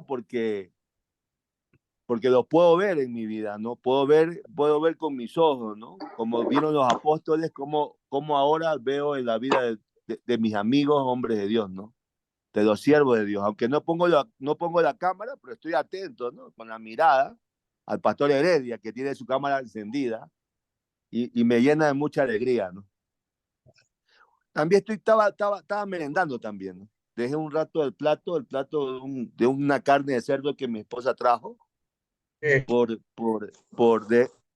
porque lo puedo ver en mi vida, ¿no? Puedo ver con mis ojos, ¿no? Como vieron los apóstoles, como ahora veo en la vida de mis amigos, hombres de Dios, ¿no? De los siervos de Dios. Aunque no pongo la cámara, pero estoy atento, ¿no? Con la mirada al pastor Heredia, que tiene su cámara encendida y me llena de mucha alegría, ¿no? También estaba merendando también, ¿no? Dejé un rato el plato de una carne de cerdo que mi esposa trajo, por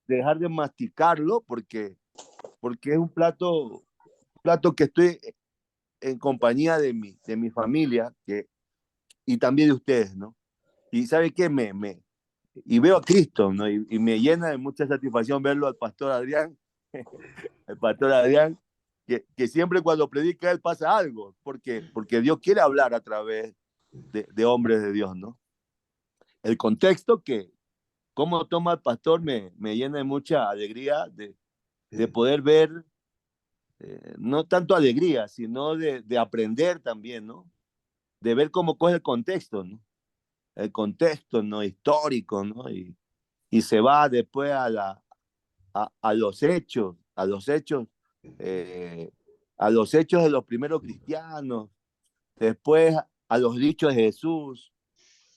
dejar de masticarlo, porque es un plato que estoy en compañía de mi familia y también de ustedes, ¿no? Y ¿sabe qué? Y veo a Cristo, ¿no? Y me llena de mucha satisfacción verlo al pastor Adrián, que siempre cuando predica él pasa algo, porque Dios quiere hablar a través de hombres de Dios, ¿no? El contexto cómo toma el pastor me llena de mucha alegría de poder ver, no tanto alegría, sino de aprender también, ¿no? De ver cómo coge el contexto, ¿no? El contexto, ¿no? Histórico, ¿no? Y se va después a los hechos, a los hechos de los primeros cristianos, después a los dichos de Jesús,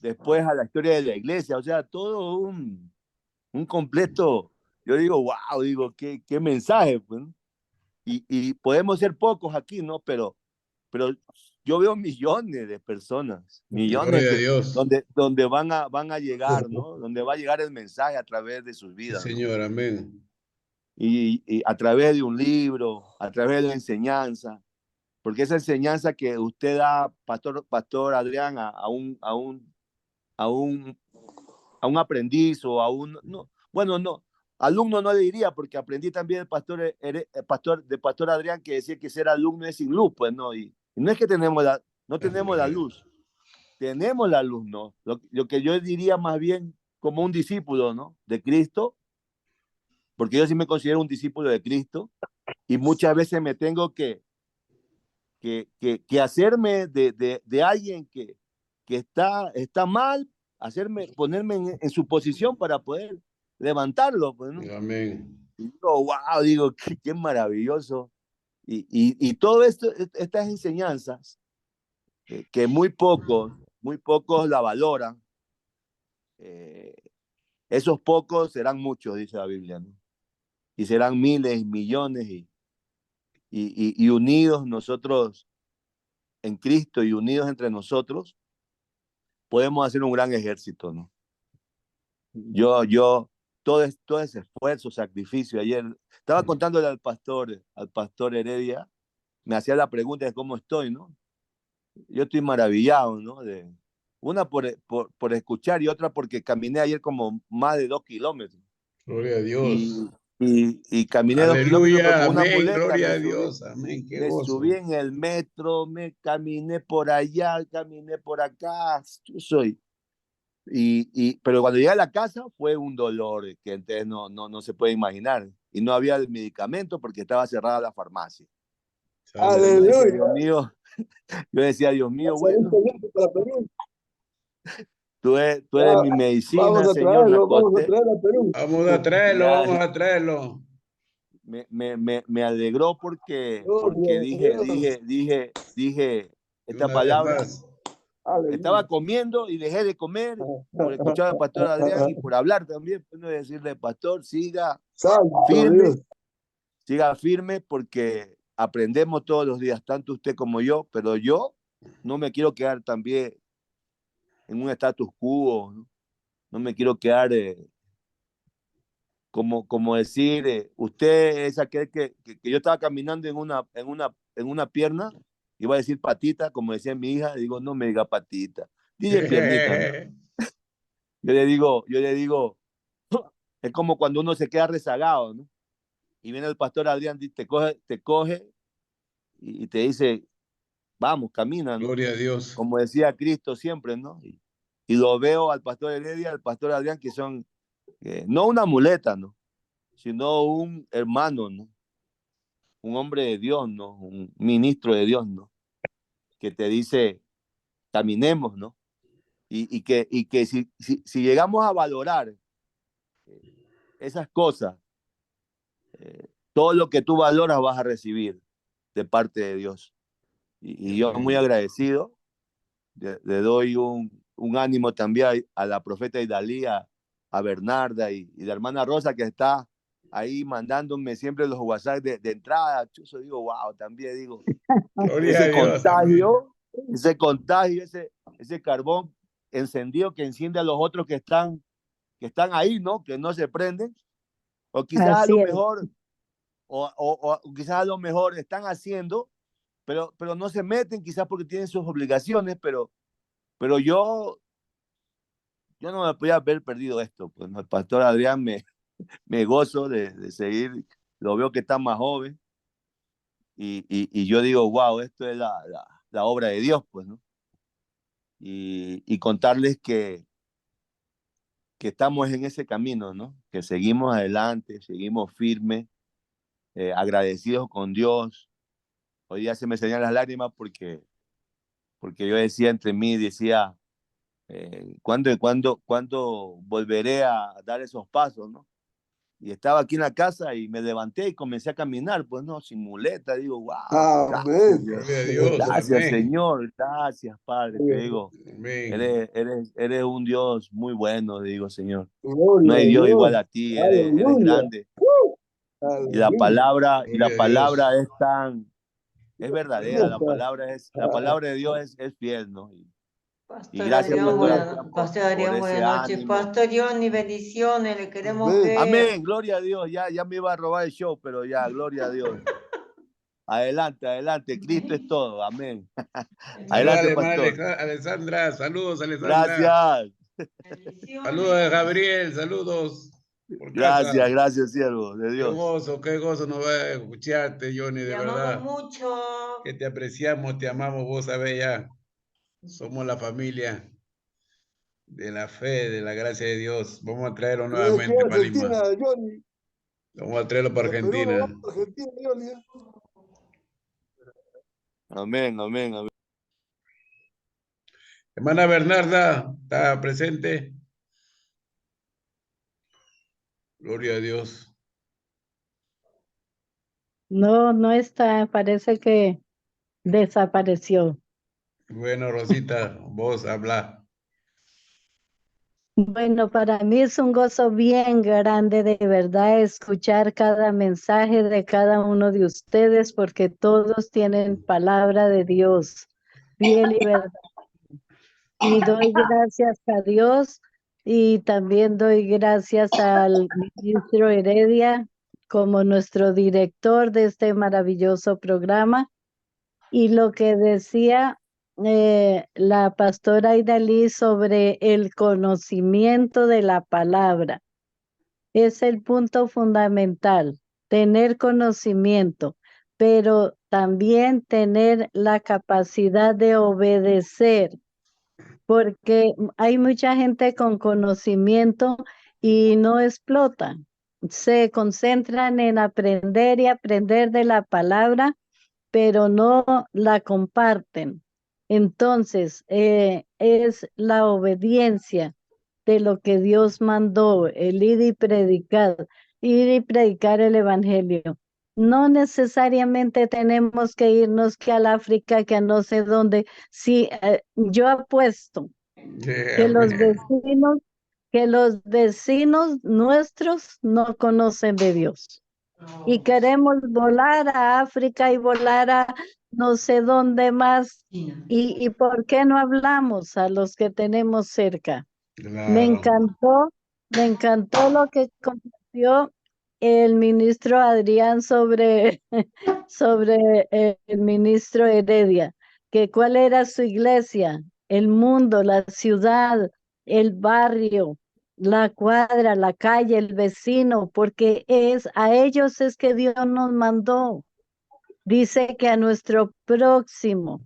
después a la historia de la iglesia, o sea, todo un completo, yo digo, wow, digo, qué mensaje, pues, ¿no? Y podemos ser pocos aquí, ¿no? Pero yo veo millones de personas, millones Gloria a Dios. donde van a llegar, ¿no? Donde va a llegar el mensaje a través de sus Sí, vidas, ¿no? Señor, amén. Y a través de un libro, a través de la enseñanza, porque esa enseñanza que usted da, pastor Adrián, a un aprendiz o a un, no, bueno, no, alumno no le diría, porque aprendí también del pastor Adrián, que decía que ser alumno es sin luz, pues, ¿no? Y no es que no tenemos la luz, tenemos la luz, ¿no? Lo que yo diría más bien como un discípulo, ¿no? De Cristo, porque yo sí me considero un discípulo de Cristo, y muchas veces me tengo que hacerme de alguien que está mal, ponerme en su posición para poder levantarlo, pues, ¿no? Amén. Y digo, wow, digo, qué maravilloso. Y todo esto, estas enseñanzas, que muy pocos la valoran, esos pocos serán muchos, dice la Biblia, ¿no? Y serán miles, millones, y unidos nosotros en Cristo y unidos entre nosotros, podemos hacer un gran ejército, ¿no? Todo ese esfuerzo, sacrificio, ayer estaba contándole al pastor Heredia, me hacía la pregunta de cómo estoy, ¿no? Yo estoy maravillado, ¿no? Una por escuchar y otra porque caminé ayer como más de 2 kilómetros. Gloria a Dios. Y caminé 2 kilómetros, pero Aleluya, con una amén, muleta gloria a Dios, amén, qué me subí gozo. en el metro, me caminé por allá, caminé por acá, pero cuando llegué a la casa fue un dolor que entonces no se puede imaginar. Y no había el medicamento porque estaba cerrada la farmacia. Aleluya. Dios mío, yo decía, Dios mío, bueno, tú eres mi medicina, Vamos a Señor, la traerlo, vamos a acosté. traerlo a Perú. Vamos a traerlo, vamos a traerlo. Me alegró porque Gloria a Dios. dije esta Una vez palabra, más. Estaba comiendo y dejé de comer por escuchar al pastor Adrián y por hablar también, pues, no decirle, pastor, siga Santo firme, Dios. siga firme porque aprendemos todos los días, tanto usted como yo, pero yo no me quiero quedar también en un status quo, ¿no? No me quiero quedar como decir, usted es aquel que yo estaba caminando en una pierna, iba a decir patita, como decía mi hija, digo, no me diga patita, dile piernita, ¿no? Yo le digo, es como cuando uno se queda rezagado, ¿no? Y viene el pastor Adrián, te coge y te dice, vamos, camina, ¿no? Gloria a Dios. Como decía Cristo siempre, ¿no? Y lo veo al pastor Heredia, al pastor Adrián, que son no una muleta, ¿no? Sino un hermano, ¿no? Un hombre de Dios, ¿no? Un ministro de Dios, ¿no? Que te dice, caminemos, ¿no? Y que si llegamos a valorar esas cosas, todo lo que tú valoras vas a recibir de parte de Dios. Y yo muy agradecido, le doy un ánimo también a la profeta Idalí, a Bernarda y la hermana Rosa que está ahí mandándome siempre los WhatsApp de entrada. Yo digo, wow, también digo, Gloria a Dios. Amén. ese contagio, ese carbón encendido que enciende a los otros que están ahí, ¿no? Que no se prenden. O quizás a Así lo es. mejor, o quizás a lo mejor están haciendo, pero no se meten, quizás porque tienen sus obligaciones, pero yo no me podía haber perdido esto. Pues el pastor Adrián me gozo de seguir, lo veo que está más joven, y yo digo, wow, esto es la obra de Dios, pues, ¿no? Y contarles que estamos en ese camino, ¿no? Que seguimos adelante, seguimos firmes, agradecidos con Dios. Hoy día se me salían las lágrimas porque yo decía entre mí, decía, ¿cuándo volveré a dar esos pasos, no? Y estaba aquí en la casa y me levanté y comencé a caminar, pues no, sin muleta. Digo, wow, gracias, Amén. Gloria a Dios. gracias, Amén. Señor, gracias, Padre. Te digo, Amén. eres un Dios muy bueno, digo, Señor. Gloria No hay a Dios Dios. igual a ti, eres Aleluya. grande. Y la Aleluya. Gloria a Dios. es verdadera, la palabra de Dios es fiel, ¿no? Y Pastor gracias, Adrián, Pastor Adrián, Pastor por Adrián, ese buenas noches. ánimo. Pastor Johnny, bendiciones, le queremos Amén. ver. Amén, gloria a Dios. Ya me iba a robar el show, pero ya, gloria a Dios. Adelante, Cristo es todo, amén. Saludos, Adelante, hermana pastor. Alessandra. Saludos, Alessandra. Gracias, Saludos a Gabriel. Saludos por casa. gracias, siervo de Dios. Qué gozo nos va a escucharte, Johnny, de Te verdad. amamos mucho. Que te apreciamos, te amamos, vos sabés ya. Somos la familia de la fe, de la gracia de Dios. Vamos a traerlo ¿Y de qué nuevamente para Lima. Argentina, Johnny? Vamos a traerlo para De Perú no va Argentina. a Argentina, Johnny. Amén. Hermana Bernarda, ¿está presente? Gloria a Dios. No está, parece que desapareció. Bueno, Rosita, vos habla. Bueno, para mí es un gozo bien grande de verdad escuchar cada mensaje de cada uno de ustedes porque todos tienen palabra de Dios, fiel y verdad. Y doy gracias a Dios y también doy gracias al ministro Heredia como nuestro director de este maravilloso programa. Y lo que decía la pastora Idalí sobre el conocimiento de la palabra es el punto fundamental, tener conocimiento, pero también tener la capacidad de obedecer, porque hay mucha gente con conocimiento y no explotan, se concentran en aprender y aprender de la palabra pero no la comparten. Entonces, es la obediencia de lo que Dios mandó, el ir y predicar el evangelio. No necesariamente tenemos que irnos que al África, que a no sé dónde. Sí, yo apuesto que Amén. que los vecinos nuestros no conocen de Dios. Y queremos volar a África y volar a no sé dónde más. ¿Y por qué no hablamos a los que tenemos cerca? Me Claro. encantó, me encantó lo que compartió el ministro Adrián sobre, sobre el ministro Heredia, que cuál era su iglesia, el mundo, la ciudad, el barrio, la cuadra, la calle, el vecino, porque es a ellos es que Dios nos mandó. Dice que a nuestro próximo.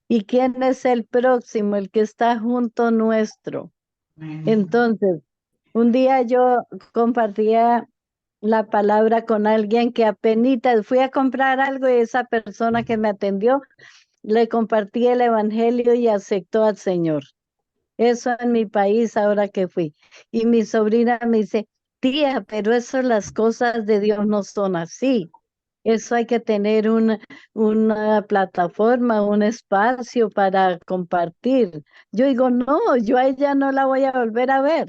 ¿Y quién es el próximo? El que está junto nuestro. Entonces, un día yo compartía la palabra con alguien que apenas fui a comprar algo y esa persona que me atendió le compartí el evangelio y aceptó al Señor. Eso en mi país ahora que fui. Y mi sobrina me dice, tía, pero eso las cosas de Dios no son así. Eso hay que tener una plataforma, un espacio para compartir. Yo digo, no, yo a ella no la voy a volver a ver.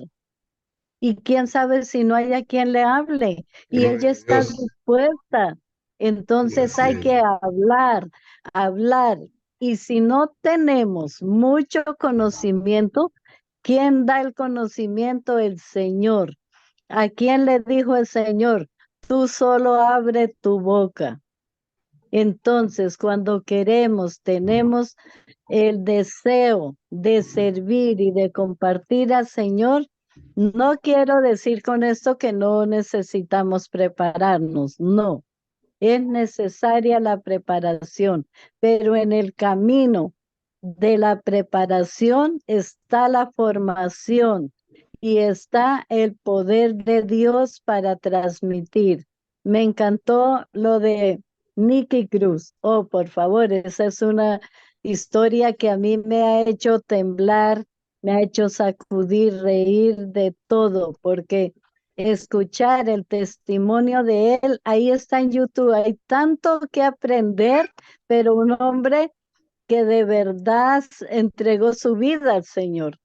Y quién sabe si no hay a quien le hable. Y Gloria ella a está Dios. dispuesta. Entonces Así hay es. que hablar, hablar. Y si no tenemos mucho conocimiento, ¿quién da el conocimiento? El Señor. ¿A quién le dijo el Señor? Tú solo abre tu boca. Entonces, cuando queremos, tenemos el deseo de servir y de compartir al Señor, no quiero decir con esto que no necesitamos prepararnos, no, es necesaria la preparación, pero en el camino de la preparación está la formación y está el poder de Dios para transmitir. Me encantó lo de Nicky Cruz. Oh, por favor, esa es una historia que a mí me ha hecho temblar, me ha hecho sacudir, reír de todo, porque escuchar el testimonio de él, ahí está en YouTube, hay tanto que aprender, pero un hombre que de verdad entregó su vida al Señor.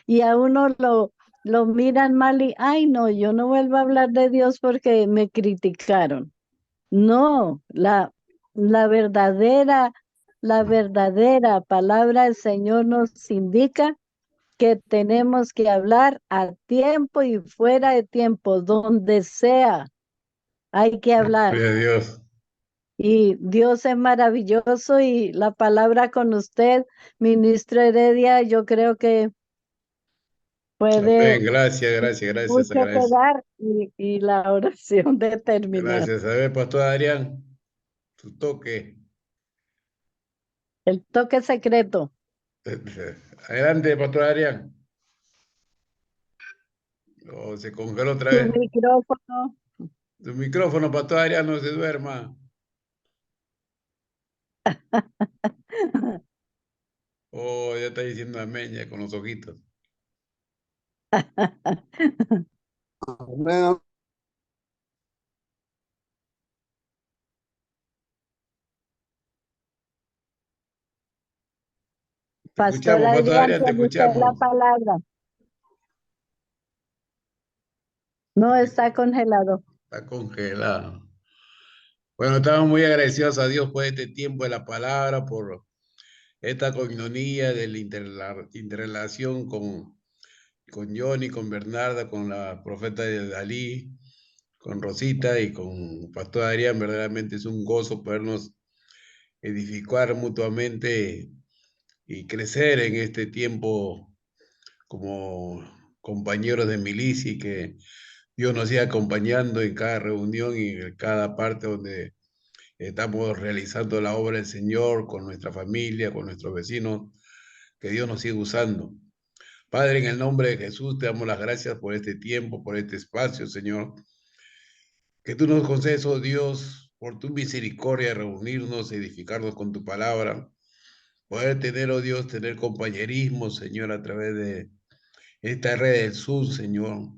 Y a uno lo miran mal y, ay, no, yo no vuelvo a hablar de Dios porque me criticaron. No, la la verdadera palabra del Señor nos indica que tenemos que hablar a tiempo y fuera de tiempo, donde sea, hay que hablar. Gloria a Dios. Y Dios es maravilloso y la palabra con usted, ministro Heredia, yo creo que puede Amén. Gracias, gracias, gracias, mucho que agradece. dar y la oración de terminar. Gracias. A ver, Pastor Adrián, tu toque. El toque secreto. Adelante, Pastor Adrián. Oh, se congeló otra Su vez. micrófono. Tu micrófono, Pastor Adrián, no se duerma. Oh, ya está diciendo amén ya con los ojitos. Amén. Te Pastor escuchamos, Pastor Adrián, Adrián, te tiene usted la escuchamos. palabra. No está congelado. Está congelado. Bueno, estamos muy agradecidos a Dios por este tiempo de la palabra, por esta coinonía de la interrelación con Johnny, con Bernarda, con la profeta de Dalí, con Rosita y con Pastor Adrián. Verdaderamente es un gozo podernos edificar mutuamente y crecer en este tiempo como compañeros de milicia y que Dios nos siga acompañando en cada reunión y en cada parte donde estamos realizando la obra del Señor con nuestra familia, con nuestros vecinos, que Dios nos siga usando. Padre, en el nombre de Jesús, te damos las gracias por este tiempo, por este espacio, Señor. Que tú nos concedes, oh Dios, por tu misericordia, reunirnos, edificarnos con tu palabra. Poder tener, oh Dios, tener compañerismo, Señor, a través de esta red del sur, Señor.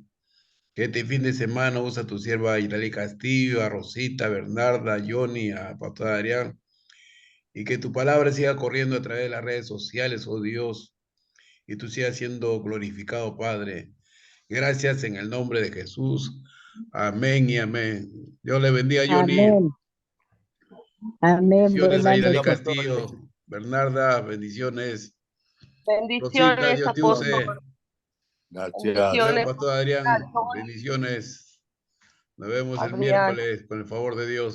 Que este fin de semana usa a tu sierva Idalia Castillo, a Rosita, a Bernarda, a Johnny, a Pastor Adrián, y que tu palabra siga corriendo a través de las redes sociales, oh Dios, y tú sigas siendo glorificado, Padre. Gracias en el nombre de Jesús. Amén y amén. Dios le bendiga, Johnny. Amén. Amén. Bendiciones a Buenas Idalia noches. Castillo. Bernarda, bendiciones. Rosita, Bendiciones, Dios te apóstol. use. Gracias. Bendiciones, Pastor Adrián, bendiciones. Nos vemos el Adrián. miércoles con el favor de Dios.